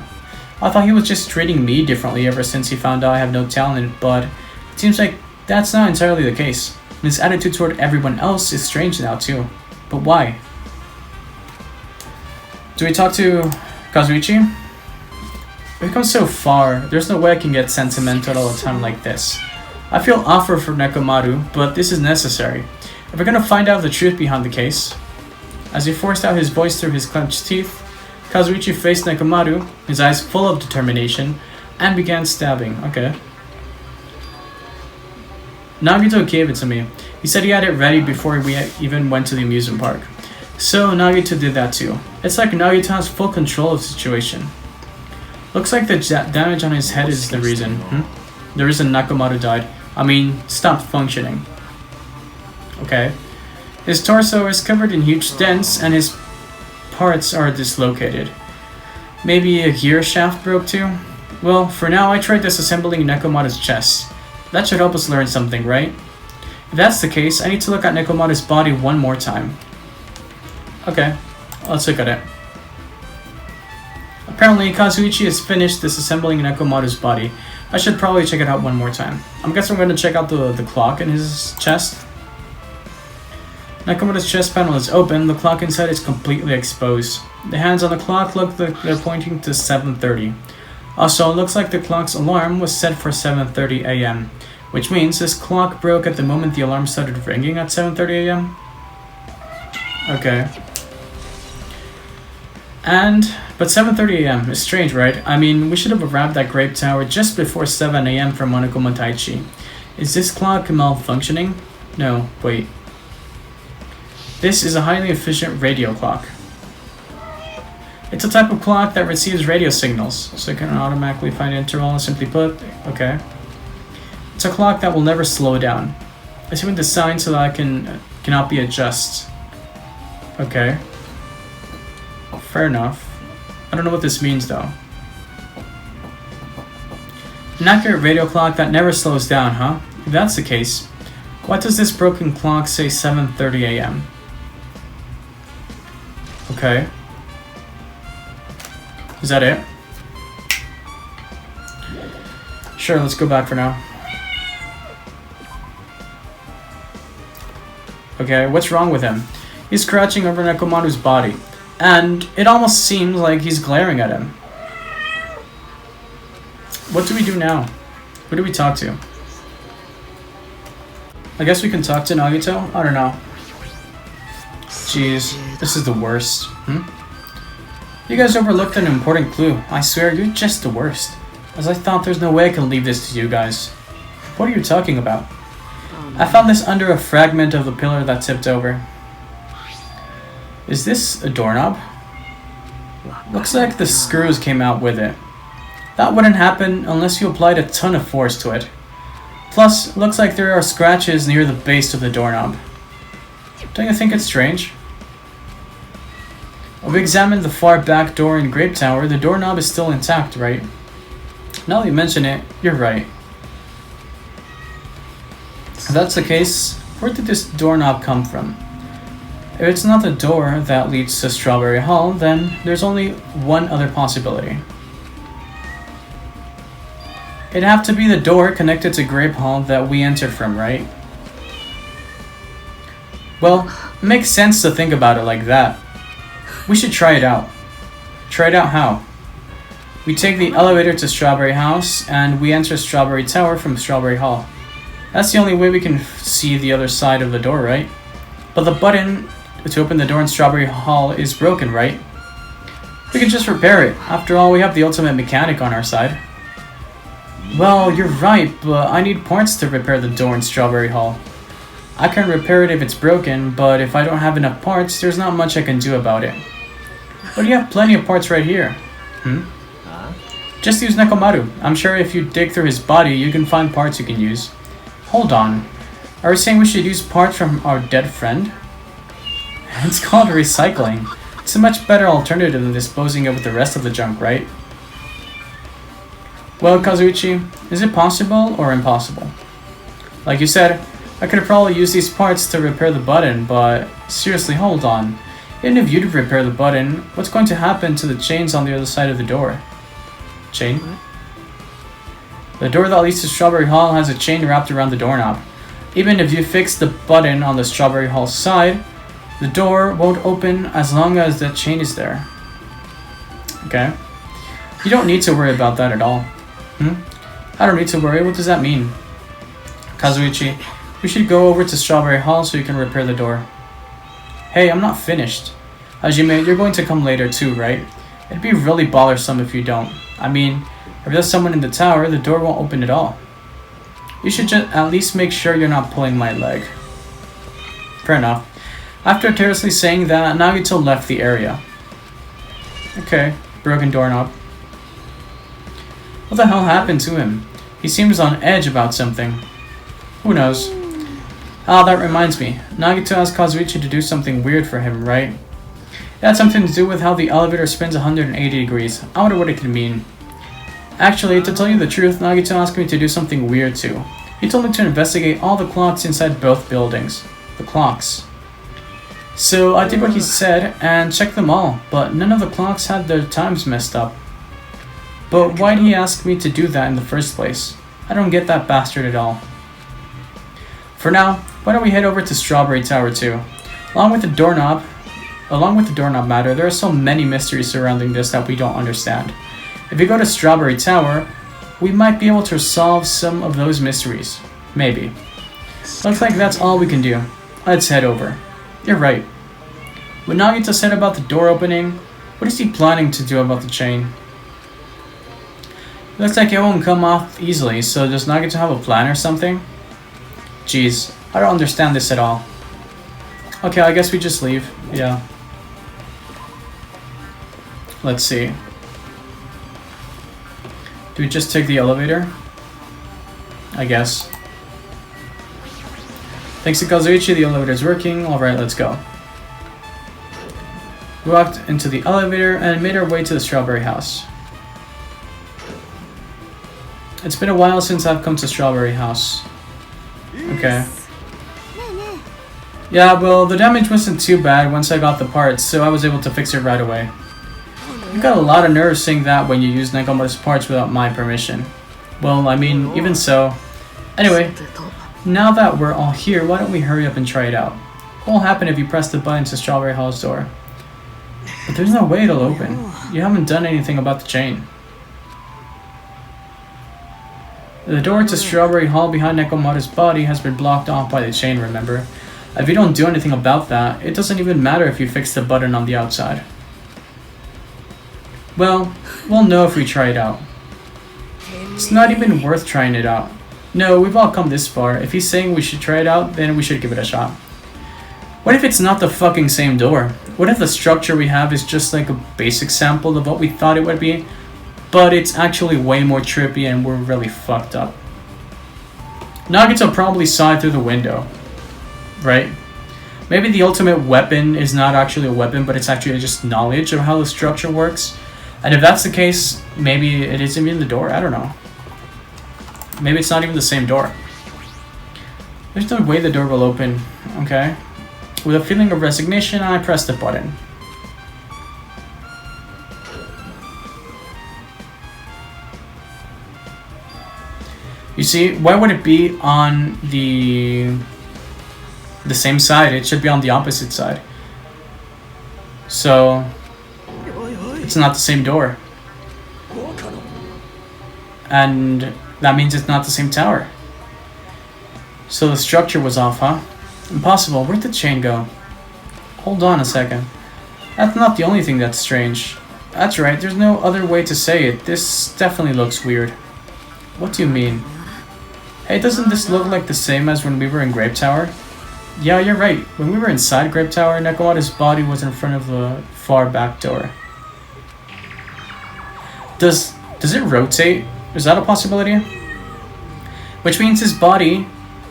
I thought he was just treating me differently ever since he found out I have no talent, but it seems like that's not entirely the case. His attitude toward everyone else is strange now too. But why? Do we talk to Kazuichi? We've come so far, there's no way I can get sentimental all the time like this. I feel awful for Nekomaru, but this is necessary. If we're gonna find out the truth behind the case. As he forced out his voice through his clenched teeth, Kazuichi faced Nekomaru, his eyes full of determination, and began stabbing. Okay. Nagito gave it to me. He said he had it ready before we even went to the amusement park. So Nagito did that too. It's like Nagito has full control of the situation. Looks like the damage on his head is the reason. The reason Nekomaru died. I mean, stopped functioning. Okay. His torso is covered in huge dents and his parts are dislocated. Maybe a gear shaft broke too? Well, for now I tried disassembling Nekomaru's chest. That should help us learn something, right? If that's the case, I need to look at Nekomaru's body one more time. Okay, let's look at it. Apparently, Kazuichi has finished disassembling Nekomaru's body. I should probably check it out one more time. I'm guessing we're going to check out the clock in his chest. Nekomaru's chest panel is open, the clock inside is completely exposed. The hands on the clock look like they're pointing to 7:30. Also, it looks like the clock's alarm was set for 7:30 AM, which means this clock broke at the moment the alarm started ringing at 7:30 AM. Okay. But 7:30 AM is strange, right? I mean, we should have arrived at Grape Tower just before 7 AM from Monokuma Taichi. Is this clock malfunctioning? No, wait. This is a highly efficient radio clock. It's a type of clock that receives radio signals, so it can automatically find interval, simply put. Okay. It's a clock that will never slow down. It's even designed so that it cannot be adjusted. Okay. Fair enough. I don't know what this means though. An accurate radio clock that never slows down, huh? If that's the case, why does this broken clock say 7:30 AM? Okay. Is that it? Sure, let's go back for now. Okay, what's wrong with him? He's crouching over Nekomaru's body, and it almost seems like he's glaring at him. What do we do now? Who do we talk to? I guess we can talk to Nagito? I don't know. Jeez, this is the worst. You guys overlooked an important clue. I swear, you're just the worst. As I thought there's no way I can leave this to you guys. What are you talking about? I found this under a fragment of the pillar that tipped over. Is this a doorknob? Looks like the screws came out with it. That wouldn't happen unless you applied a ton of force to it. Plus, looks like there are scratches near the base of the doorknob. Don't you think it's strange? When we examined the far back door in Grape Tower, the doorknob is still intact, right? Now that you mention it, you're right. If that's the case, where did this doorknob come from? If it's not the door that leads to Strawberry Hall, then there's only one other possibility. It'd have to be the door connected to Grape Hall that we entered from, right? Well, it makes sense to think about it like that. We should try it out. Try it out how? We take the elevator to Strawberry House, and we enter Strawberry Tower from Strawberry Hall. That's the only way we can see the other side of the door, right? But the button to open the door in Strawberry Hall is broken, right? We can just repair it. After all, we have the ultimate mechanic on our side. Well, you're right, but I need parts to repair the door in Strawberry Hall. I can repair it if it's broken, but if I don't have enough parts, there's not much I can do about it. But you have plenty of parts right here. Just use Nekomaru. I'm sure if you dig through his body, you can find parts you can use. Hold on. Are you saying we should use parts from our dead friend? It's called recycling. It's a much better alternative than disposing of the rest of the junk, right? Well, Kazuichi, is it possible or impossible? Like you said, I could probably use these parts to repair the button, but seriously, hold on. Even if you did repair the button, what's going to happen to the chains on the other side of the door? Chain? The door that leads to Strawberry Hall has a chain wrapped around the doorknob. Even if you fix the button on the Strawberry Hall side, the door won't open as long as the chain is there. Okay. You don't need to worry about that at all. I don't need to worry. What does that mean? Kazuichi, we should go over to Strawberry Hall so you can repair the door. Hey, I'm not finished. Hajime, you're going to come later too, right? It'd be really bothersome if you don't. I mean, if there's someone in the tower, the door won't open at all. You should just at least make sure you're not pulling my leg. Fair enough. After carelessly saying that, Nagito left the area. Okay, broken doorknob. What the hell happened to him? He seems on edge about something. Who knows? Ah, that reminds me. Nagito asked Kazuichi to do something weird for him, right? It had something to do with how the elevator spins 180 degrees. I wonder what it could mean. Actually, to tell you the truth, Nagito asked me to do something weird too. He told me to investigate all the clocks inside both buildings. The clocks. So I did what he said and checked them all, but none of the clocks had their times messed up. But why'd he ask me to do that in the first place? I don't get that bastard at all. For now, why don't we head over to Strawberry Tower too? Along with the doorknob matter, there are so many mysteries surrounding this that we don't understand. If we go to Strawberry Tower, we might be able to solve some of those mysteries. Maybe. Looks like that's all we can do. Let's head over. You're right. What Nagito said about the door opening, what is he planning to do about the chain? Looks like it won't come off easily, so does Nagito have a plan or something? Jeez, I don't understand this at all. Okay, I guess we just leave. Yeah. Let's see. Do we just take the elevator? I guess. Thanks to Kazuichi, the elevator's working. Alright, let's go. We walked into the elevator and made our way to the Strawberry House. It's been a while since I've come to Strawberry House. Okay. Yeah, well, the damage wasn't too bad once I got the parts, so I was able to fix it right away. You got a lot of nerve saying that when you use Nekomaru's parts without my permission. Well, I mean, even so. Anyway, now that we're all here, why don't we hurry up and try it out? What will happen if you press the button to Strawberry Hall's door? But there's no way it'll open. You haven't done anything about the chain. The door to Strawberry Hall behind Nekomaru's body has been blocked off by the chain, remember? If you don't do anything about that, it doesn't even matter if you fix the button on the outside. Well, we'll know if we try it out. It's not even worth trying it out. No, we've all come this far. If he's saying we should try it out, then we should give it a shot. What if it's not the fucking same door? What if the structure we have is just like a basic sample of what we thought it would be, but it's actually way more trippy and we're really fucked up? Nagito probably saw it through the window, right? Maybe the ultimate weapon is not actually a weapon, but it's actually just knowledge of how the structure works. And if that's the case, maybe it isn't even the door, I don't know. Maybe it's not even the same door. There's no way the door will open, okay? With a feeling of resignation, I press the button. You see, why would it be on the same side? It should be on the opposite side. So, it's not the same door. And that means it's not the same tower. So the structure was off, huh? Impossible. Where'd the chain go? Hold on a second. That's not the only thing that's strange. That's right, there's no other way to say it. This definitely looks weird. What do you mean? Hey, doesn't this look like the same as when we were in Grape Tower? Yeah, you're right. When we were inside Grape Tower, Nekomaru's body was in front of the far back door. Does it rotate? Is that a possibility? Which means his body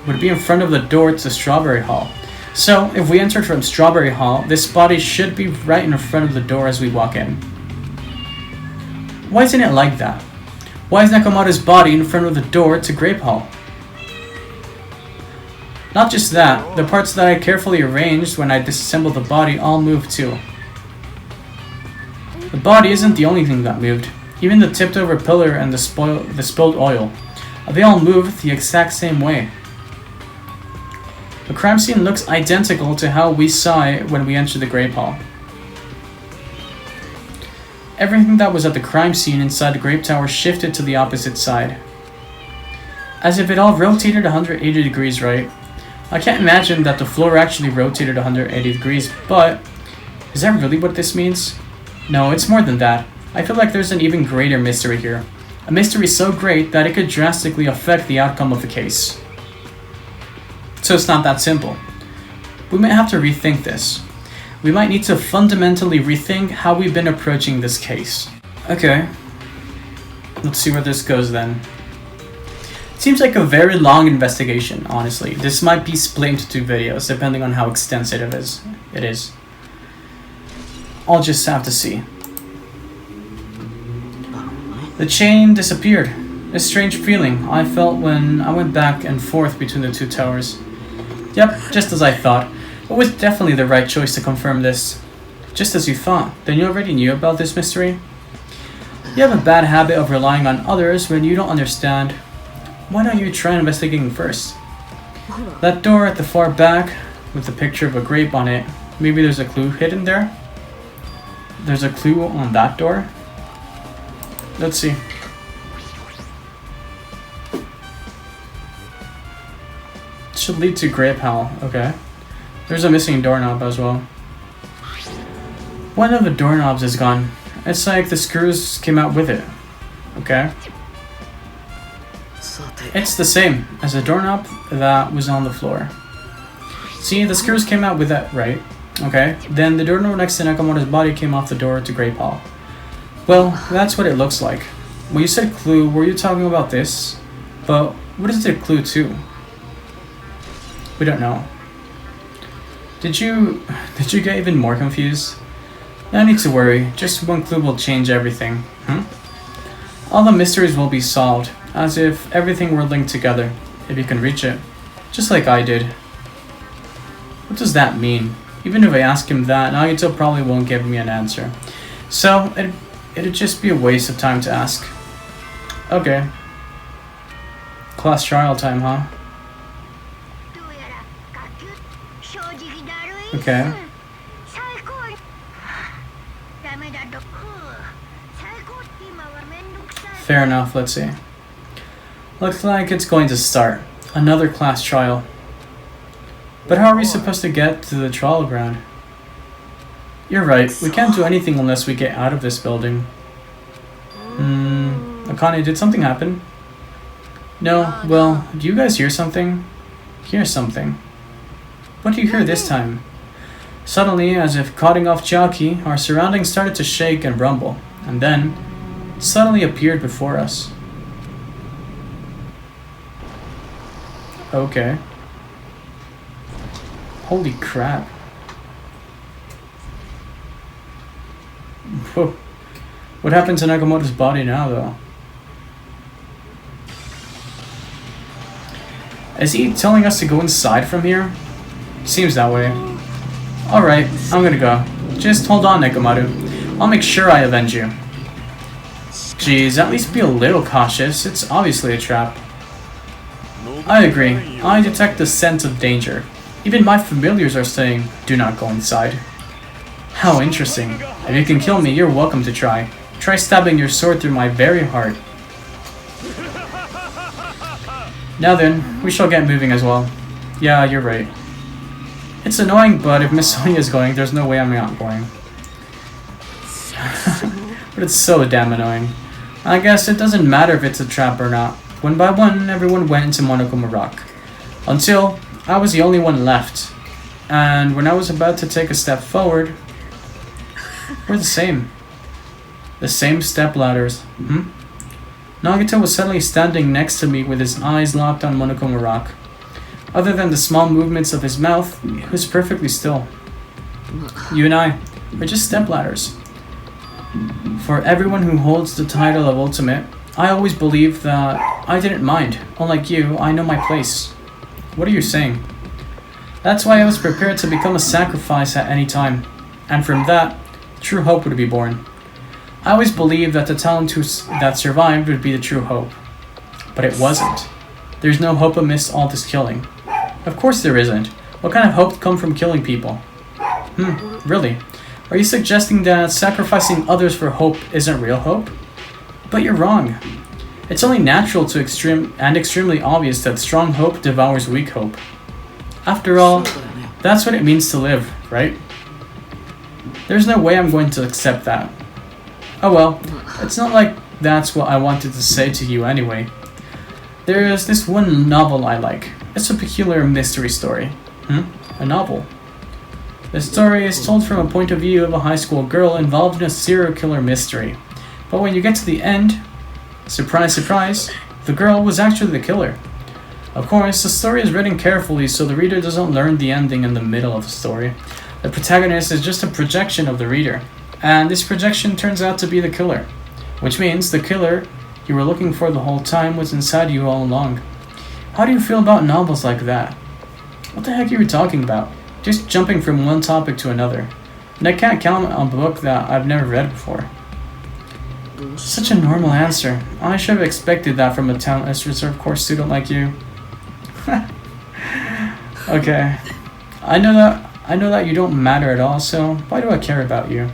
would be in front of the door to Strawberry Hall. So, if we entered from Strawberry Hall, this body should be right in front of the door as we walk in. Why isn't it like that? Why is Nekomaru's body in front of the door to Grape Hall? Not just that, the parts that I carefully arranged when I disassembled the body all moved too. The body isn't the only thing that moved. Even the tipped over pillar and the spilled oil. They all moved the exact same way. The crime scene looks identical to how we saw it when we entered the Grape Hall. Everything that was at the crime scene inside the Grape Tower shifted to the opposite side. As if it all rotated 180 degrees, right? I can't imagine that the floor actually rotated 180 degrees, but is that really what this means? No, it's more than that. I feel like there's an even greater mystery here. A mystery so great that it could drastically affect the outcome of the case. So it's not that simple. We might have to rethink this. We might need to fundamentally rethink how we've been approaching this case. Okay. Let's see where this goes then. It seems like a very long investigation, honestly. This might be split into 2 videos, depending on how extensive it is. I'll just have to see. The chain disappeared. A strange feeling I felt when I went back and forth between the 2 towers. Yep, just as I thought. It was definitely the right choice to confirm this. Just as you thought. Then you already knew about this mystery? You have a bad habit of relying on others when you don't understand. Why don't you try investigating first? That door at the far back, with the picture of a grape on it, maybe there's a clue hidden there? There's a clue on that door? Let's see. It should lead to Grape Hall, okay. There's a missing doorknob as well. One of the doorknobs is gone. It's like the screws came out with it. Okay. It's the same as the doorknob that was on the floor. See, the screws came out with that, right? Okay. Then the doorknob next to Nekomaru's body came off the door to Grape Hall. Well, that's what it looks like. When you said clue, were you talking about this? But what is the clue to? We don't know. Did you get even more confused? No need to worry, just one clue will change everything. All the mysteries will be solved, as if everything were linked together, if you can reach it. Just like I did. What does that mean? Even if I ask him that, Nagito probably won't give me an answer. So, it'd just be a waste of time to ask. Okay. Class trial time, huh? Okay. Fair enough, let's see. Looks like it's going to start. Another class trial. But how are we supposed to get to the trial ground? You're right, we can't do anything unless we get out of this building. Akane, did something happen? No, well, do you guys hear something? Hear something. What do you hear this time? Suddenly, as if cutting off Chiaki, our surroundings started to shake and rumble, and then suddenly appeared before us. Okay. Holy crap. Whoa. What happened to Nagamoto's body now, though? Is he telling us to go inside from here? Seems that way. Alright, I'm gonna go. Just hold on, Nagamoto. I'll make sure I avenge you. Jeez, at least be a little cautious. It's obviously a trap. I agree. I detect the sense of danger. Even my familiars are saying, do not go inside. How interesting. If you can kill me, you're welcome to try. Try stabbing your sword through my very heart. Now then, we shall get moving as well. Yeah, you're right. It's annoying, but if Miss Sonia is going, there's no way I'm not going. But it's so damn annoying. I guess it doesn't matter if it's a trap or not. One by one, everyone went into Monokuma Rock. Until I was the only one left. And when I was about to take a step forward, we're the same. The same step ladders. Nagito was suddenly standing next to me with his eyes locked on Monokuma Rock. Other than the small movements of his mouth, he was perfectly still. You and I are just step ladders. For everyone who holds the title of Ultimate, I always believed that I didn't mind. Unlike you, I know my place. What are you saying? That's why I was prepared to become a sacrifice at any time. And from that, true hope would be born. I always believed that the talent that survived would be the true hope. But it wasn't. There's no hope amidst all this killing. Of course there isn't. What kind of hope comes from killing people? Really? Are you suggesting that sacrificing others for hope isn't real hope? But you're wrong. It's only natural to extremely obvious that strong hope devours weak hope. After all, that's what it means to live, right? There's no way I'm going to accept that. Oh well, it's not like that's what I wanted to say to you anyway. There's this one novel I like. It's a peculiar mystery story. A novel. The story is told from a point of view of a high school girl involved in a serial killer mystery. But when you get to the end, surprise, surprise, the girl was actually the killer. Of course, the story is written carefully so the reader doesn't learn the ending in the middle of the story. The protagonist is just a projection of the reader, and this projection turns out to be the killer. Which means the killer you were looking for the whole time was inside you all along. How do you feel about novels like that? What the heck are you talking about? Just jumping from one topic to another. And I can't comment on a book that I've never read before. Such a normal answer. I should have expected that from a talentless reserve course student like you. Okay. I know that you don't matter at all, so why do I care about you?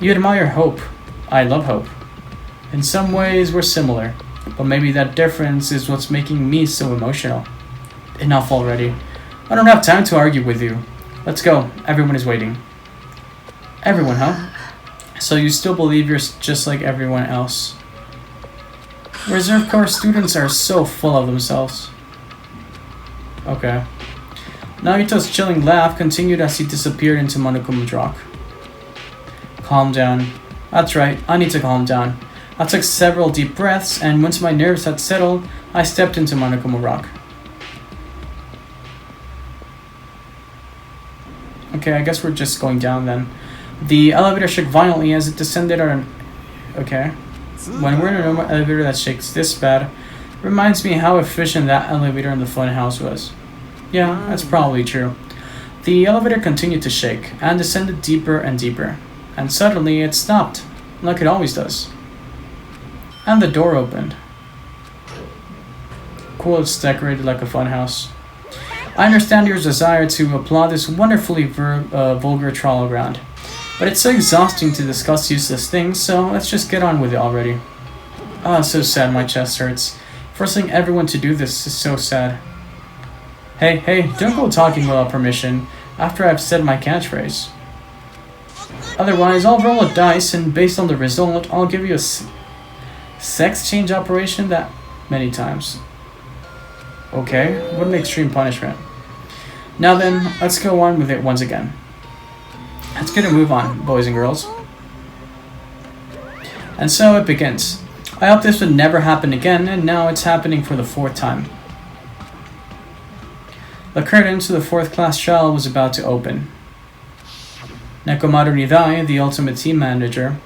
You admire hope. I love hope. In some ways, we're similar, but maybe that difference is what's making me so emotional. Enough already. I don't have time to argue with you. Let's go. Everyone is waiting. Everyone, huh? So you still believe you're just like everyone else? Reserve Corps students are so full of themselves. Okay. Nagito's chilling laugh continued as he disappeared into Monokuma Rock. Calm down. That's right, I need to calm down. I took several deep breaths, and once my nerves had settled, I stepped into Monokuma Rock. Okay, I guess we're just going down then. The elevator shook violently as it descended on... Okay. When we're in a normal elevator that shakes this bad, reminds me how efficient that elevator in the funhouse was. Yeah, that's probably true. The elevator continued to shake, and descended deeper and deeper. And suddenly it stopped, like it always does. And the door opened. Cool, it's decorated like a funhouse. I understand your desire to applaud this wonderfully vulgar trial ground. But it's so exhausting to discuss useless things, so let's just get on with it already. Ah, so sad, my chest hurts. Forcing everyone to do this is so sad. Hey, don't go talking without permission after I've said my catchphrase. Otherwise, I'll roll a dice and based on the result, I'll give you a sex change operation that many times. Okay, what an extreme punishment. Now then, let's go on with it once again. Let's get a move on, boys and girls. And so it begins. I hope this would never happen again, and now it's happening for the 4th time. The curtain to the 4th class trial was about to open. Nekomaru Nidai, the ultimate team manager,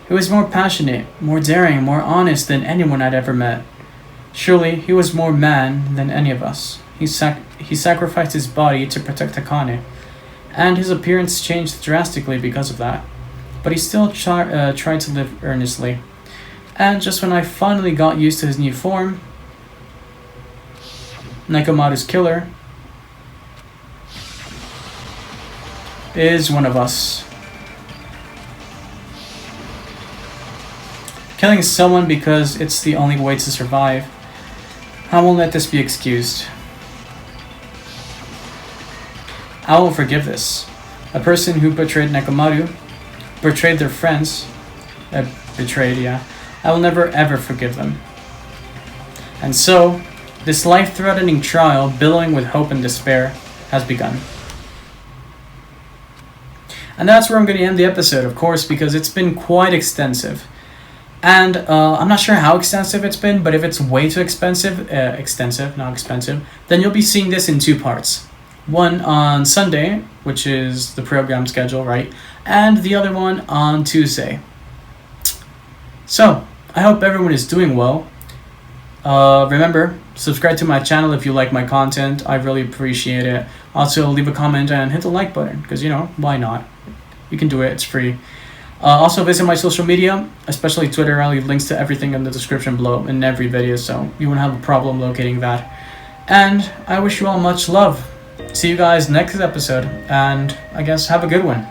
who was more passionate, more daring, more honest than anyone I'd ever met. Surely, he was more man than any of us. He sacrificed his body to protect Akane, and his appearance changed drastically because of that. But he still tried to live earnestly. And just when I finally got used to his new form, Nekomaru's killer is one of us. Killing someone because it's the only way to survive. I won't let this be excused. I will forgive this. A person who betrayed Nekomaru, betrayed their friends, I will never ever forgive them. And so, this life-threatening trial, billowing with hope and despair, has begun. And that's where I'm going to end the episode, of course, because it's been quite extensive. And I'm not sure how extensive it's been, but if it's way too extensive, then you'll be seeing this in 2 parts. One on Sunday, which is the program schedule, right? And the other one on Tuesday. So, I hope everyone is doing well. Remember, subscribe to my channel if you like my content. I really appreciate it. Also, leave a comment and hit the like button, because, why not? You can do it, it's free. Also, visit my social media, especially Twitter. I'll leave links to everything in the description below in every video, so you won't have a problem locating that. And I wish you all much love. See you guys next episode, and I guess have a good one.